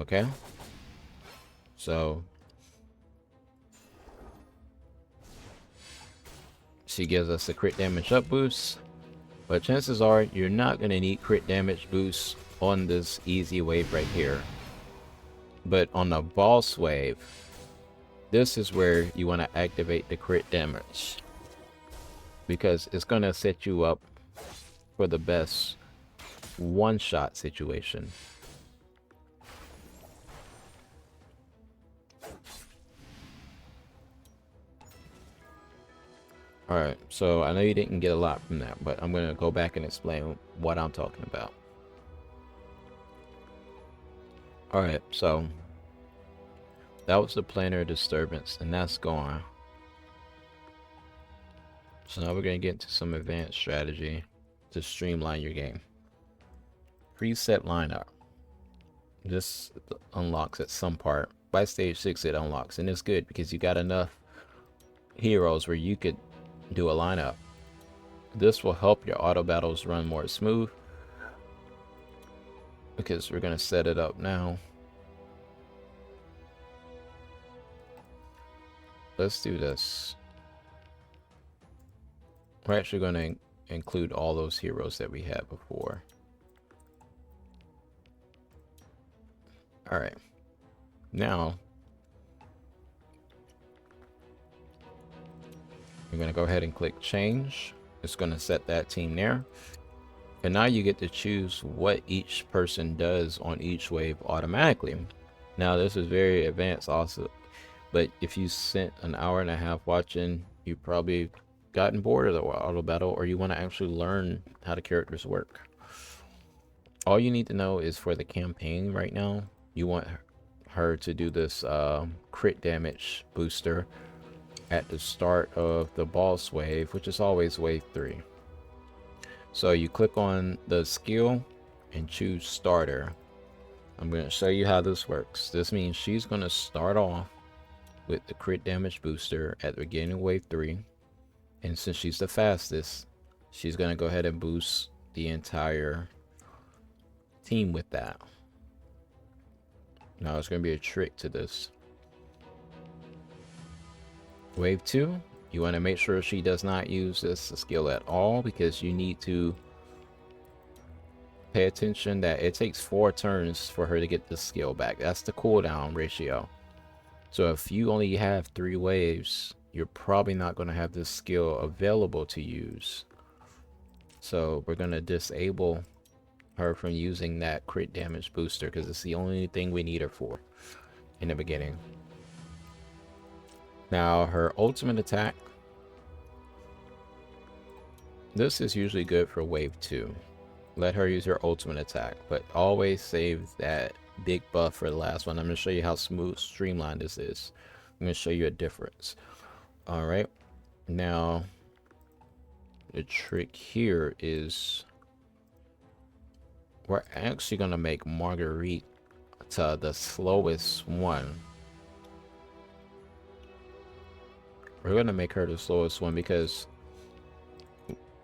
Okay, so she gives us a crit damage up boost, but chances are you're not going to need crit damage boost on this easy wave right here. But on the boss wave, this is where you want to activate the crit damage, because it's going to set you up for the best one-shot situation. Alright, so I know you didn't get a lot from that, but I'm going to go back and explain what I'm talking about. Alright, so that was the planar disturbance, and that's gone. So now we're going to get into some advanced strategy to streamline your game. Preset lineup. This unlocks at some part. By stage 6 it unlocks, and it's good because you got enough heroes where you could do a lineup. This will help your auto battles run more smooth, because we're going to set it up now. Let's do this. We're actually going to include all those heroes that we had before. Alright, now we're going to go ahead and click change. It's going to set that team there. And now you get to choose what each person does on each wave automatically. Now this is very advanced also, but if you spent an hour and a half watching, you probably gotten bored of the auto battle, or you want to actually learn how the characters work. All you need to know is for the campaign right now, you want her to do this crit damage booster at the start of the boss wave, which is always wave 3. So you click on the skill and choose starter. I'm going to show you how this works. This means she's going to start off with the crit damage booster at the beginning of wave 3. And since she's the fastest, she's going to go ahead and boost the entire team with that. Now there's going to be a trick to this. Wave 2, you want to make sure she does not use this skill at all, because you need to pay attention that it takes 4 turns for her to get the skill back. That's the cooldown ratio. So if you only have 3 waves, you're probably not going to have this skill available to use. So we're going to disable her from using that crit damage booster, because it's the only thing we need her for in the beginning. Now her ultimate attack, this is usually good for wave 2. Let her use her ultimate attack, but always save that big buff for the last one. I'm going to show you how smooth, streamlined this is. I'm going to show you a difference. All right, now the trick here is we're actually going to make Marguerite the slowest one. We're going to make her the slowest one because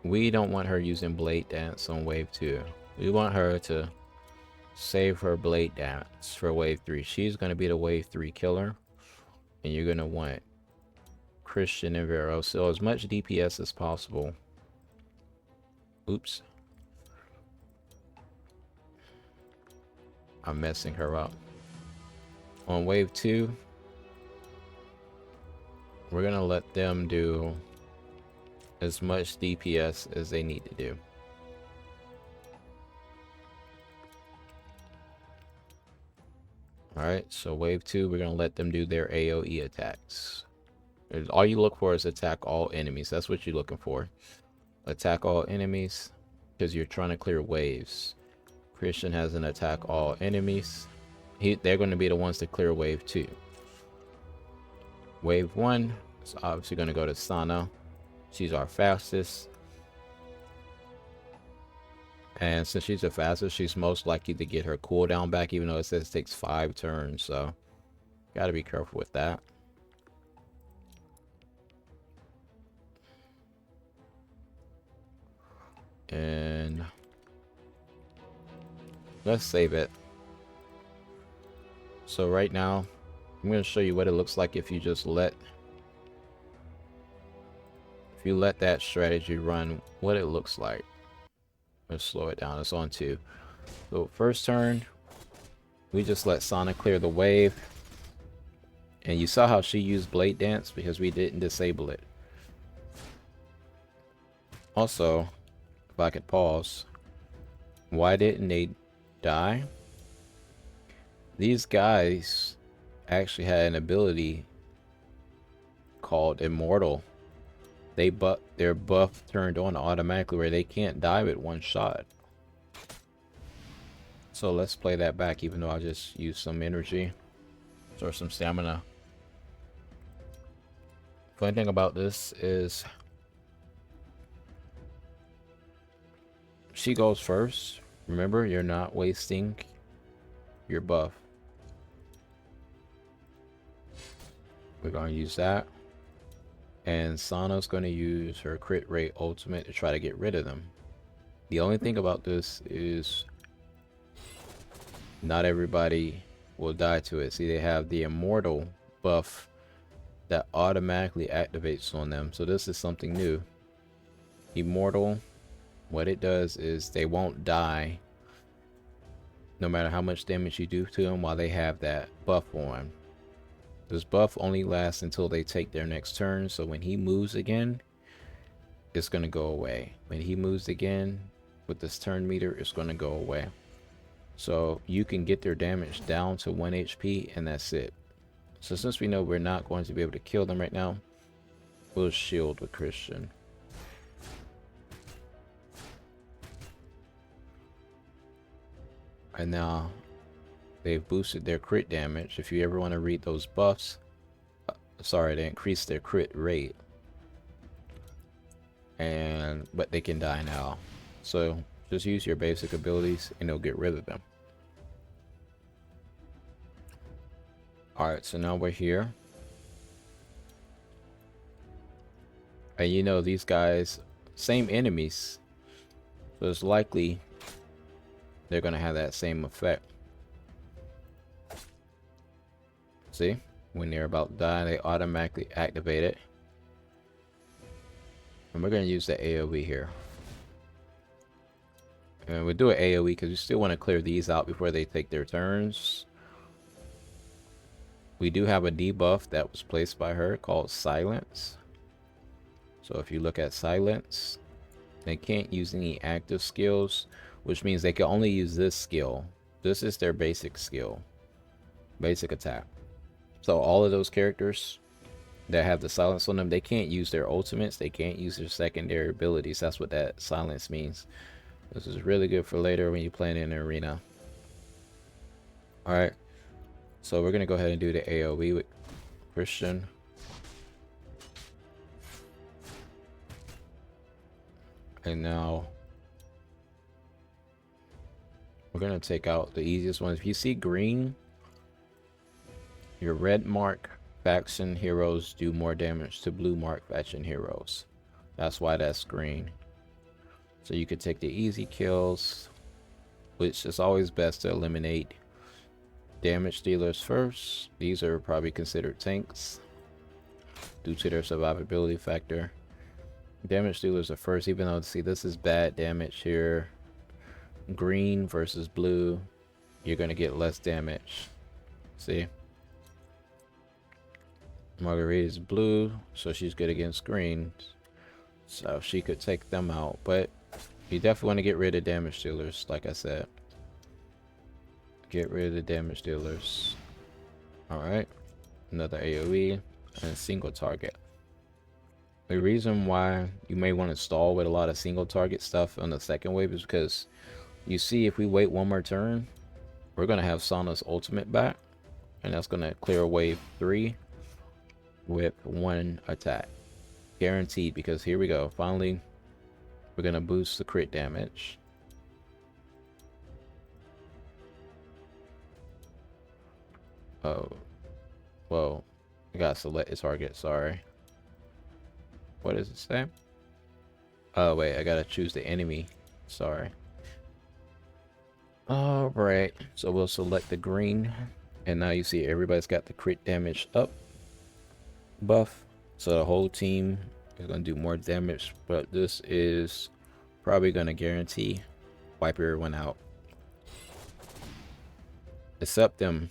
we don't want her using Blade Dance on wave 2. We want her to save her Blade Dance for wave 3. She's going to be the wave 3 killer, and you're going to want Christian and Vero, so as much DPS as possible. Oops, I'm messing her up. On wave 2, we're gonna let them do as much DPS as they need to do. Alright, so wave 2, we're gonna let them do their AoE attacks. All you look for is attack all enemies. That's what you're looking for. Attack all enemies because you're trying to clear waves. Christian has an attack all enemies. They're going to be the ones to clear wave 2. Wave 1 is obviously going to go to Sana. She's our fastest. And since she's the fastest, she's most likely to get her cooldown back, even though it says it takes 5 turns. So, gotta be careful with that. And let's save it. So right now, I'm going to show you what it looks like if you just let that strategy run, what it looks like. Let's slow it down. It's on 2. So first turn, we just let Sana clear the wave. And you saw how she used Blade Dance because we didn't disable it. Also, if I could pause, why didn't they die? These guys actually had an ability called Immortal. Their buff turned on automatically where they can't die with one shot. So let's play that back, even though I just used some energy or some stamina. Funny thing about this is she goes first. Remember, you're not wasting your buff. We're going to use that. And Sana's going to use her crit rate ultimate to try to get rid of them. The only thing about this is not everybody will die to it. See, they have the immortal buff that automatically activates on them. So this is something new. Immortal, what it does is they won't die no matter how much damage you do to them while they have that buff on. This buff only lasts until they take their next turn, so when he moves again, it's going to go away. When he moves again with this turn meter, it's going to go away. So you can get their damage down to 1 HP and that's it. So since we know we're not going to be able to kill them right now, we'll shield with Christian. And now they've boosted their crit damage. If you ever want to read those buffs, sorry, they increased their crit rate. But they can die now. So just use your basic abilities and it'll get rid of them. Alright, so now we're here. And you know, these guys, same enemies. So it's likely they're going to have that same effect. See, when they're about to die, they automatically activate it. And we're going to use the AoE here. And we'll do an AoE because we still want to clear these out before they take their turns. We do have a debuff that was placed by her called Silence. So if you look at Silence, they can't use any active skills, which means they can only use this skill. This is their basic skill, basic attack. So all of those characters that have the silence on them, they can't use their ultimates, they can't use their secondary abilities. That's what that silence means. This is really good for later when you're playing in an arena. Alright, so we're going to go ahead and do the AoE with Christian. And now we're going to take out the easiest ones. If you see green, your red mark faction heroes do more damage to blue mark faction heroes. That's why that's green. So you could take the easy kills, which is always best to eliminate damage dealers first. These are probably considered tanks due to their survivability factor. Damage dealers are first, even though, see, this is bad damage here. Green versus blue, you're going to get less damage. See? MagicRaid is blue, so she's good against green. So she could take them out, but you definitely want to get rid of damage dealers, like I said. Get rid of the damage dealers. Alright. Another AoE. and single target. The reason why you may want to stall with a lot of single target stuff on the second wave is because you see, if we wait one more turn, we're going to have Sana's ultimate back, and that's going to clear wave 3 with 1 attack. Guaranteed, because here we go. Finally, we're going to boost the crit damage. Oh, well, I got to select a target, sorry. What does it say? Oh, wait, I got to choose the enemy. Sorry. Alright, so we'll select the green, and now you see everybody's got the crit damage up buff, so the whole team is going to do more damage, but this is probably going to guarantee wipe everyone out. Except them.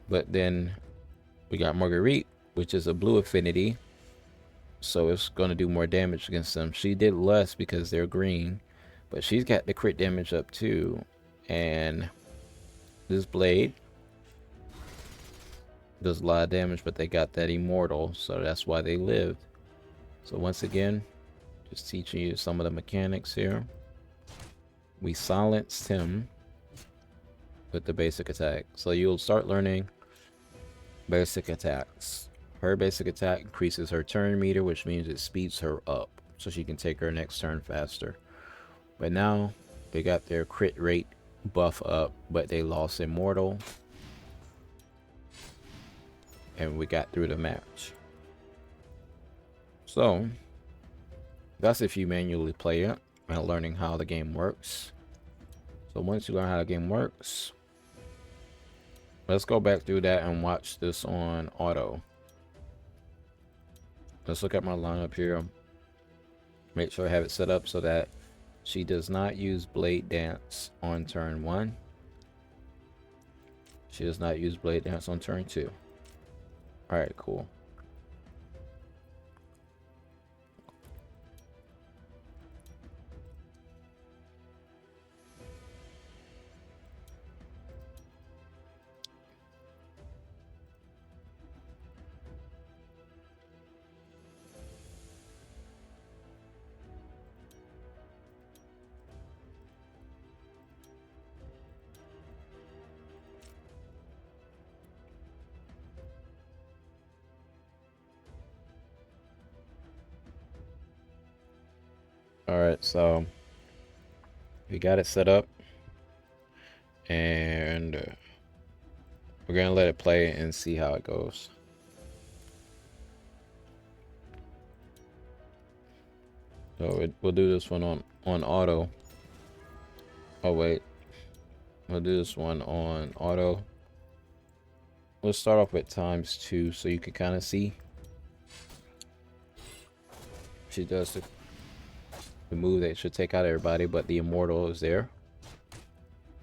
But then we got Marguerite, which is a blue affinity, so it's going to do more damage against them. She did less because they're green, but she's got the crit damage up too. And this blade does a lot of damage, but they got that immortal, so that's why they lived. So once again, just teaching you some of the mechanics here. We silenced him with the basic attack, so you'll start learning basic attacks. Her basic attack increases her turn meter, which means it speeds her up so she can take her next turn faster. But now they got their crit rate buff up, but they lost immortal, and we got through the match. So that's if you manually play it and learning how the game works. So once you learn how the game works, let's go back through that and watch this on auto. Let's look at my lineup here. Make sure I have it set up so that she does not use Blade Dance on turn 1. She does not use Blade Dance on turn 2. Alright, cool. Alright, so we got it set up, and we're gonna let it play and see how it goes. So we'll do this one on auto. Oh wait, we'll do this one on auto. Let's start off with ×2 so you can kind of see. She does the move that should take out everybody, but the immortal is there.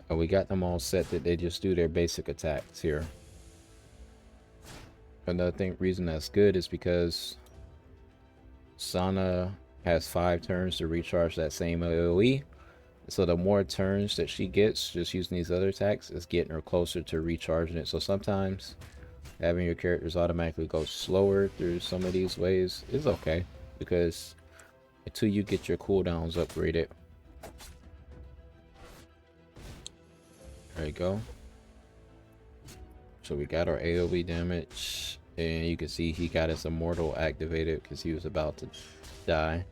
And we got them all set that they just do their basic attacks here. Another reason that's good is because Sana has 5 turns to recharge that same AoE. So the more turns that she gets just using these other attacks is getting her closer to recharging it. So sometimes having your characters automatically go slower through some of these ways is okay, because until you get your cooldowns upgraded. There you go. So we got our AoE damage, and you can see he got his immortal activated because he was about to die.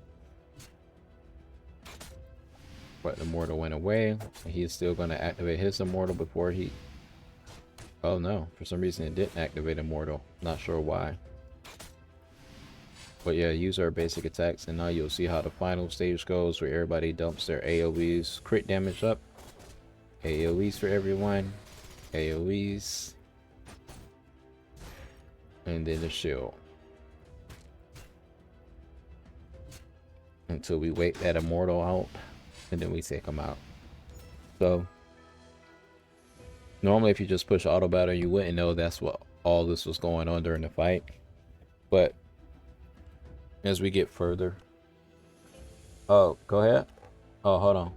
But the immortal went away. He is still going to activate his immortal before he... Oh no, for some reason it didn't activate immortal. Not sure why. But yeah, use our basic attacks, and now you'll see how the final stage goes, where everybody dumps their AoEs. Crit damage up. AoEs for everyone. AoEs. And then the shield. Until we wait that immortal out, and then we take them out. So normally if you just push auto battle, you wouldn't know that's what all this was going on during the fight. But as we get further... Oh, go ahead. Oh, hold on.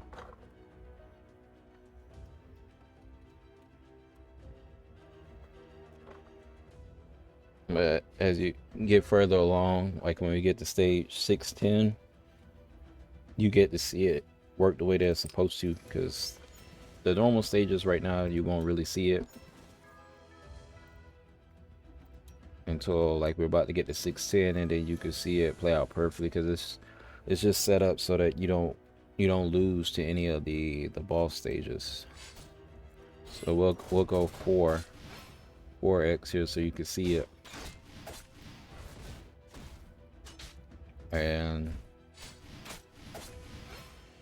But as you get further along, like when we get to stage 610, you get to see it work the way that it's supposed to, because the normal stages right now, you won't really see it until like we're about to get to 610, and then you can see it play out perfectly, because it's just set up so that you don't lose to any of the boss stages. So we'll go 4x here so you can see it. And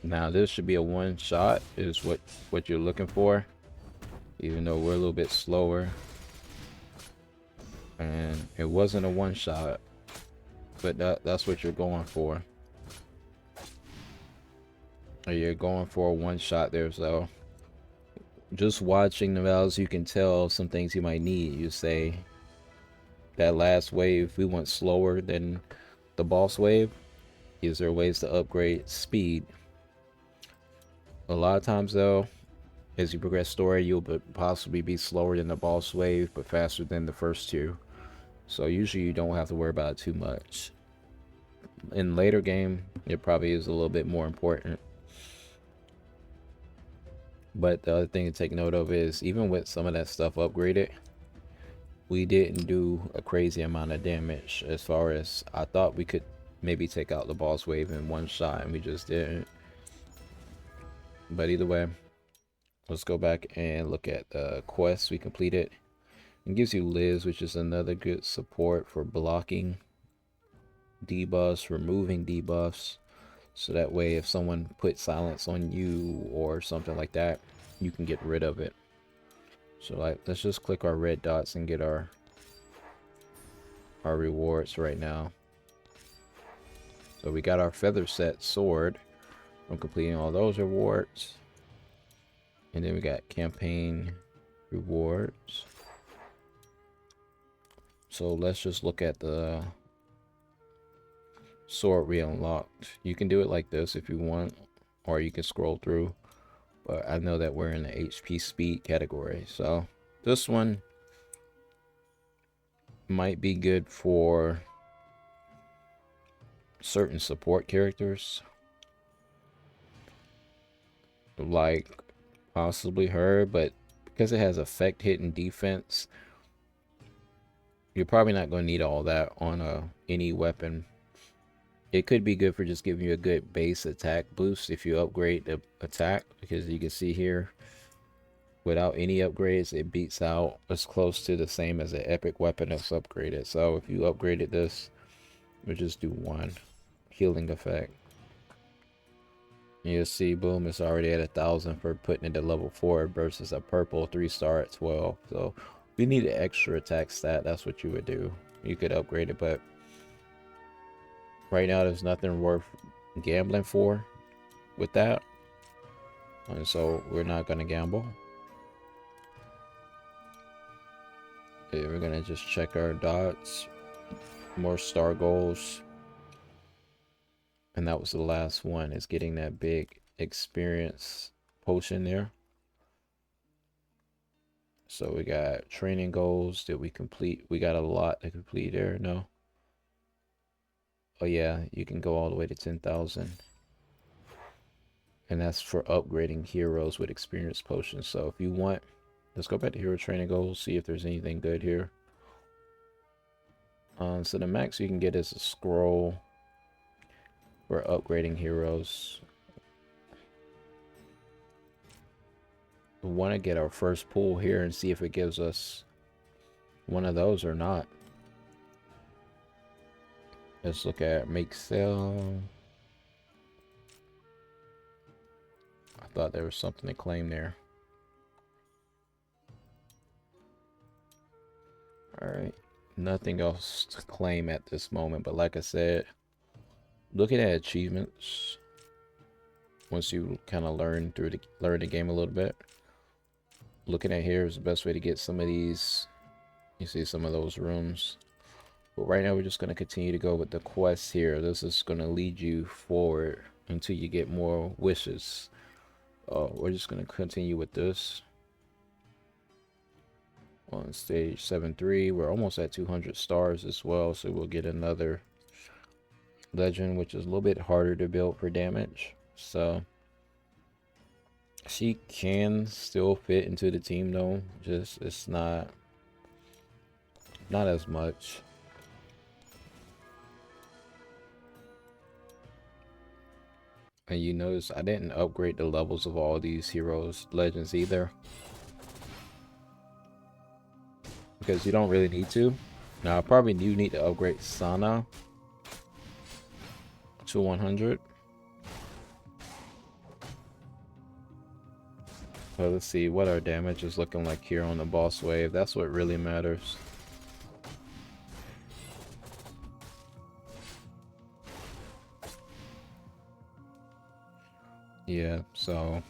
now this should be a one shot, is what you're looking for, even though we're a little bit slower. And it wasn't a one shot, but that's what you're going for. You're going for a one shot there. So just watching the valves, you can tell some things you might need. You say that last wave, we went slower than the boss wave. Is there ways to upgrade speed? A lot of times though, as you progress story, you'll possibly be slower than the boss wave, but faster than the first two. So usually you don't have to worry about it too much. In later game, it probably is a little bit more important. But the other thing to take note of is, even with some of that stuff upgraded, we didn't do a crazy amount of damage. As far as, I thought we could maybe take out the boss wave in one shot, and we just didn't. But either way, let's go back and look at the quests we completed. It gives you Liz, which is another good support for blocking debuffs, removing debuffs. So that way, if someone puts silence on you or something like that, you can get rid of it. So like, let's just click our red dots and get our rewards right now. So we got our feather set sword from completing all those rewards. And then we got campaign rewards. So let's just look at the sword we unlocked. You can do it like this if you want, or you can scroll through. But I know that we're in the HP speed category. So this one might be good for certain support characters, like possibly her, but because it has effect hit and defense, you're probably not going to need all that on any weapon. It could be good for just giving you a good base attack boost if you upgrade the attack, because you can see here, without any upgrades, it beats out as close to the same as an epic weapon that's upgraded. So if you upgraded this, we'll just do one healing effect. You'll see, boom, it's already at 1,000 for putting it at level 4 versus a purple 3-star at 12. So if you need an extra attack stat, that's what you would do. You could upgrade it, but right now there's nothing worth gambling for with that, and so we're not going to gamble. We're going to just check our dots, more star goals. And that was the last one, is getting that big experience potion there. So we got training goals. Did we complete? We got a lot to complete there. No. Oh yeah, you can go all the way to 10,000. And that's for upgrading heroes with experience potions. So if you want, let's go back to hero training goals, see if there's anything good here. So the max you can get is a scroll for upgrading heroes. We want to get our first pull here and see if it gives us one of those or not. Let's look at make sell. I thought there was something to claim there. Alright, nothing else to claim at this moment, but like I said, looking at achievements, once you kind of learn the game a little bit, looking at here is the best way to get some of these. You see some of those rooms, but right now we're just going to continue to go with the quests here. This is going to lead you forward until you get more wishes. We're just going to continue with this. on stage 7-3. We're almost at 200 stars as well, so we'll get another legend, which is a little bit harder to build for damage. So she can still fit into the team though, just it's not as much. And you notice I didn't upgrade the levels of all these heroes legends either, because you don't really need to. Now I probably do need to upgrade Sana to 100. So let's see what our damage is looking like here on the boss wave. That's what really matters. Yeah, so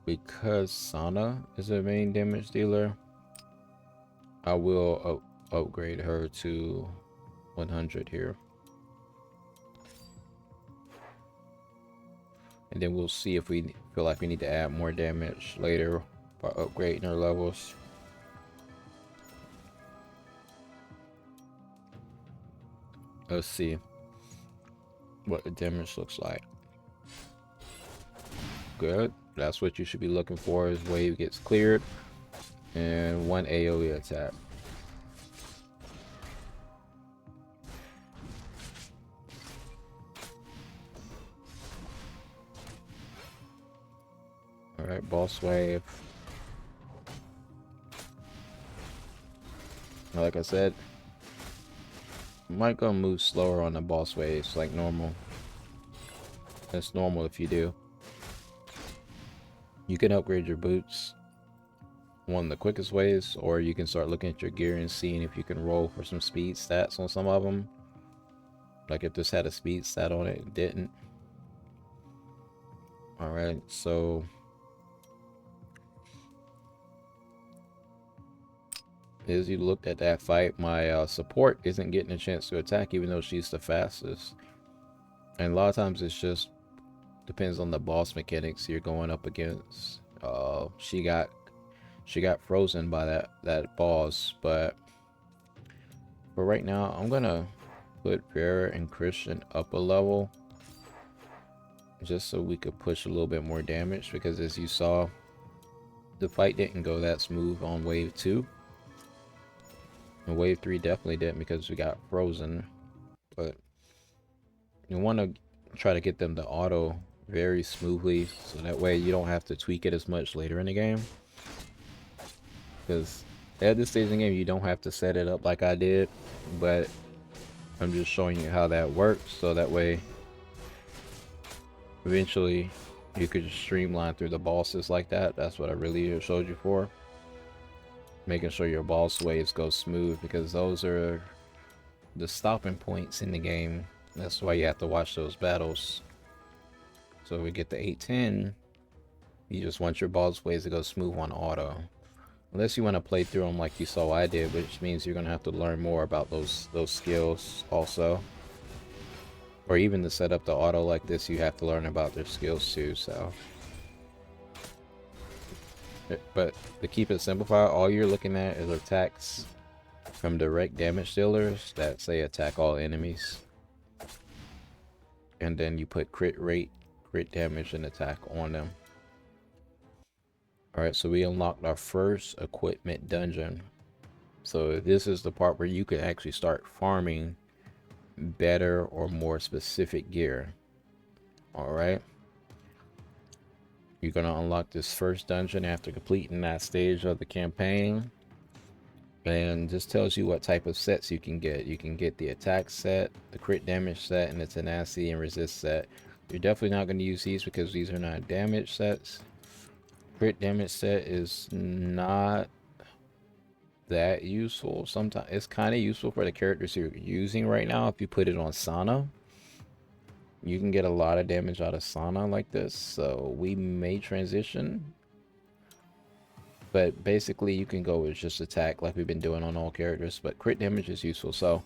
because Sana is a main damage dealer, I will upgrade her to 100 here. And then we'll see if we feel like we need to add more damage later by upgrading our levels. Let's see what the damage looks like. Good. That's what you should be looking for, as wave gets cleared and one AoE attack. Alright, boss wave. Like I said, might go move slower on the boss waves like normal. That's normal if you do. You can upgrade your boots one of the quickest ways, or you can start looking at your gear and seeing if you can roll for some speed stats on some of them. Like if this had a speed stat on it, it didn't. Alright, so as you looked at that fight, my support isn't getting a chance to attack, even though she's the fastest. And a lot of times it's just depends on the boss mechanics you're going up against. She got frozen by that boss, but for right now I'm gonna put Vera and Christian up a level just so we could push a little bit more damage, because as you saw, the fight didn't go that smooth on wave 2. And wave 3 definitely didn't, because we got frozen. But you want to try to get them to auto very smoothly, so that way you don't have to tweak it as much later in the game. Because at this stage in the game, you don't have to set it up like I did, but I'm just showing you how that works, so that way eventually you could just streamline through the bosses like that. That's what I really showed you for. Making sure your boss waves go smooth, because those are the stopping points in the game. That's why you have to watch those battles. So we get the 810, you just want your boss waves to go smooth on auto. Unless you want to play through them like you saw I did, which means you're going to have to learn more about those skills also. Or even to set up the auto like this, you have to learn about their skills too, so. But to keep it simplified, all you're looking at is attacks from direct damage dealers that say attack all enemies. And then you put crit rate, crit damage, and attack on them. Alright, so we unlocked our first equipment dungeon. So this is the part where you can actually start farming better or more specific gear. Alright. You're going to unlock this first dungeon after completing that stage of the campaign. And this tells you what type of sets you can get. You can get the attack set, the crit damage set, and the tenacity and resist set. You're definitely not going to use these because these are not damage sets. Crit damage set is not that useful. Sometimes it's kind of useful for the characters you're using right now. If you put it on Sana, you can get a lot of damage out of Sana like this, so we may transition. But basically you can go with just attack like we've been doing on all characters, but crit damage is useful. So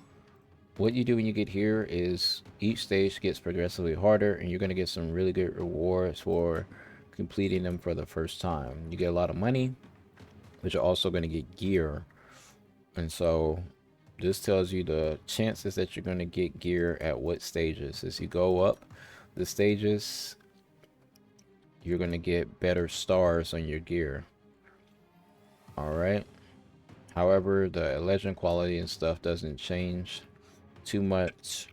what you do when you get here is each stage gets progressively harder, and you're going to get some really good rewards for completing them for the first time. You get a lot of money, but you're also going to get gear. And so this tells you the chances that you're going to get gear at what stages. As you go up the stages, you're going to get better stars on your gear. All right. However, the legend quality and stuff doesn't change too much,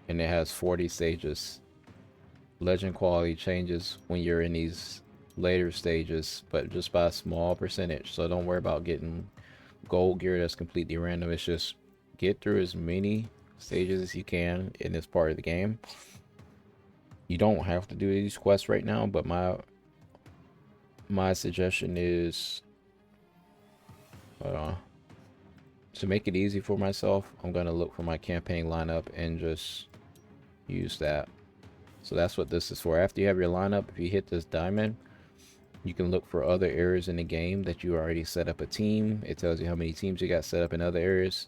and it has 40 stages. Legend quality changes when you're in these later stages, but just by a small percentage. So don't worry about getting gold gear that's completely random. It's just get through as many stages as you can in this part of the game. You don't have to do these quests right now, but my suggestion is to make it easy for myself, I'm gonna look for my campaign lineup and just use that. So that's what this is for. After you have your lineup, if you hit this diamond, you can look for other areas in the game that you already set up a team. It tells you how many teams you got set up in other areas,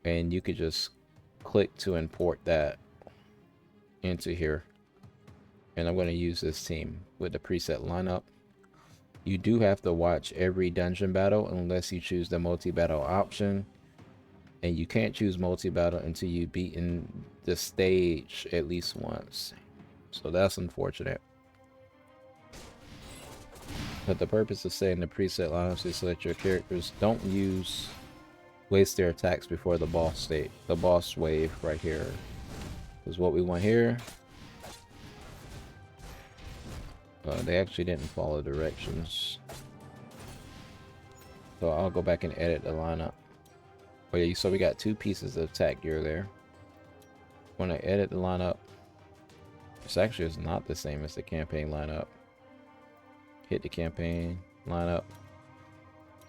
and you could just click to import that into here. And I'm going to use this team with the preset lineup. You do have to watch every dungeon battle unless you choose the multi-battle option, and you can't choose multi-battle until you've beaten the stage at least once. So that's unfortunate. But the purpose of setting the preset lineups is so that your characters don't waste their attacks before the boss wave right here. Is what we want here. They actually didn't follow directions, so I'll go back and edit the lineup. Oh yeah, so we got 2 pieces of attack gear there. When I edit the lineup, this actually is not the same as the campaign lineup. Hit the campaign lineup.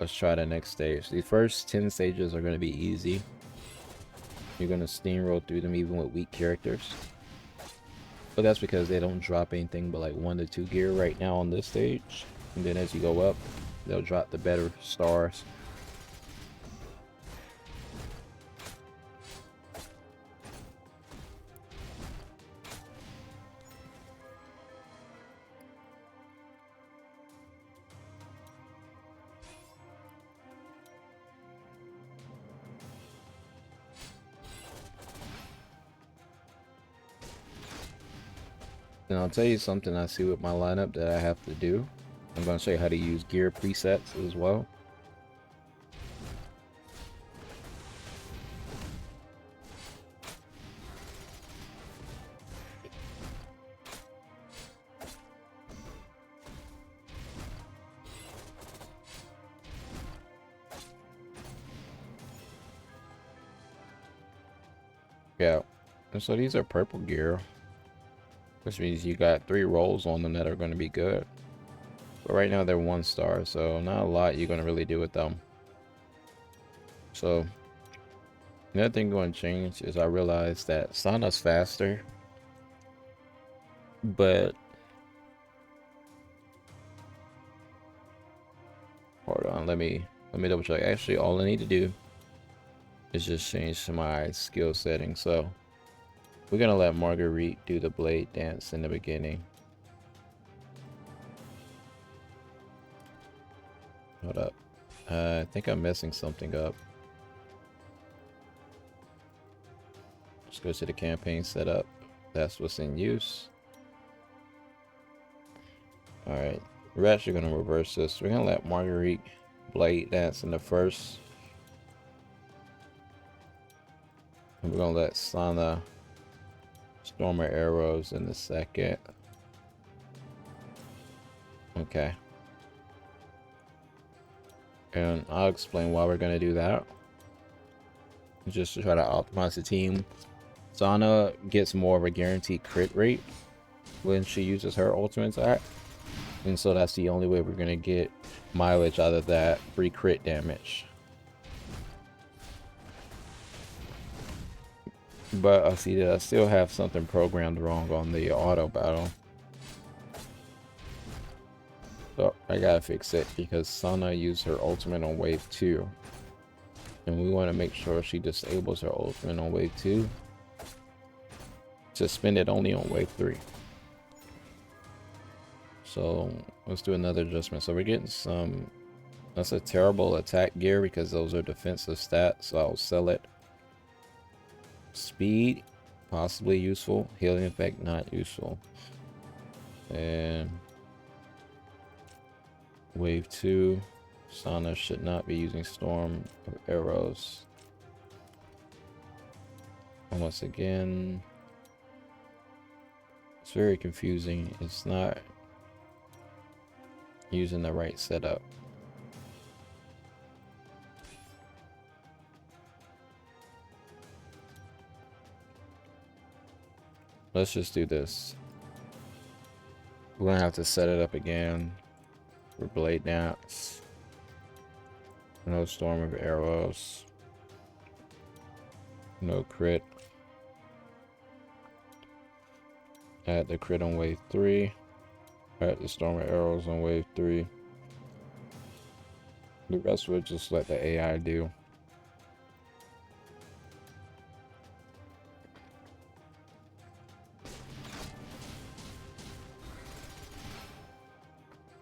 Let's try the next stage. The first 10 stages are going to be easy. You're going to steamroll through them even with weak characters. But that's because they don't drop anything but like 1 to 2 gear right now on this stage. And then as you go up, they'll drop the better stars. And I'll tell you something I see with my lineup that I have to do. I'm going to show you how to use gear presets as well. Yeah, and so these are purple gear, which means you got 3 rolls on them that are going to be good. But right now they're 1 star, so not a lot you're going to really do with them. So another thing going to change is I realized that Sana's faster, but hold on, let me double check. Actually, all I need to do is just change my skill setting. So we're gonna let Marguerite do the blade dance in the beginning. Hold up. I think I'm messing something up. Let's go to the campaign setup. That's what's in use. Alright. We're actually gonna reverse this. We're gonna let Marguerite blade dance in the first. And we're gonna let Sana storm her arrows in the second. Okay. And I'll explain why we're gonna do that. Just to try to optimize the team. Sana gets more of a guaranteed crit rate when she uses her ultimate attack. And so that's the only way we're gonna get mileage out of that free crit damage. But I see that I still have something programmed wrong on the auto battle. So I gotta fix it because Sana used her ultimate on wave 2. And we want to make sure she disables her ultimate on wave 2 to spend it only on wave 3. So let's do another adjustment. So we're getting some, that's a terrible attack gear because those are defensive stats, so I'll sell it. Speed, possibly useful. Healing effect, not useful. And wave 2, Sana should not be using storm of arrows. And once again, it's very confusing. It's not using the right setup. Let's just do this. We're gonna have to set it up again for blade dance. No storm of arrows. No crit. Add the crit on wave 3. Add the storm of arrows on wave 3. The rest would just let the AI do.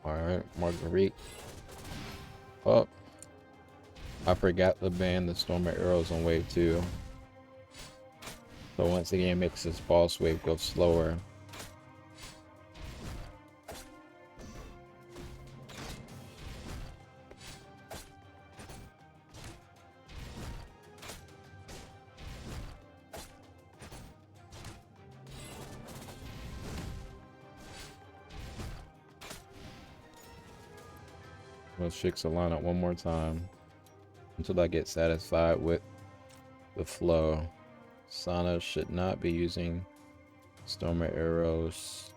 Alright, MagicRaid. Oh, I forgot to ban the storm of arrows on wave 2. So once the game makes this boss wave go slower. Let's fix the lineup one more time until I get satisfied with the flow. Sana should not be using storm of arrows.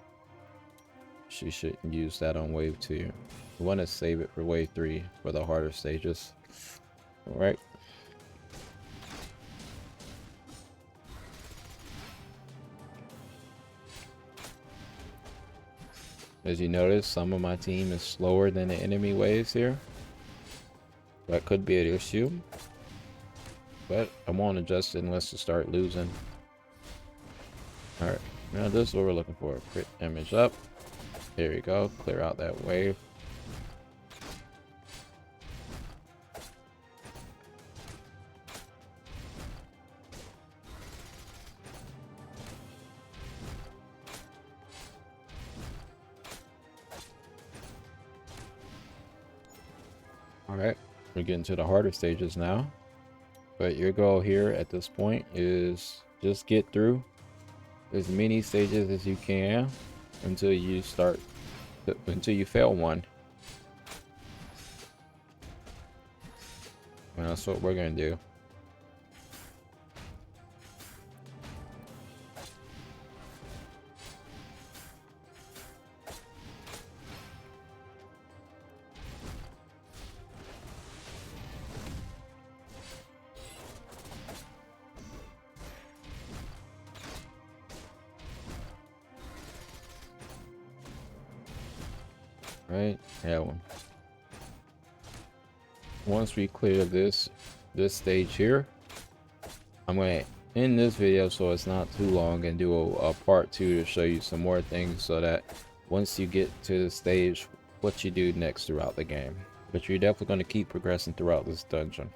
She shouldn't use that on wave 2. We want to save it for wave 3 for the harder stages. Alright. As you notice, some of my team is slower than the enemy waves here. That could be an issue. But I won't adjust it unless you start losing. Alright, now this is what we're looking for. Crit damage up. There you go. Clear out that wave. Alright, we're getting to the harder stages now. But your goal here at this point is just get through as many stages as you can until you fail one. And that's what we're gonna do. Right, yeah. Once we clear this stage here, I'm gonna end this video so it's not too long and do a part 2 to show you some more things so that once you get to the stage, what you do next throughout the game. But you're definitely going to keep progressing throughout this dungeon.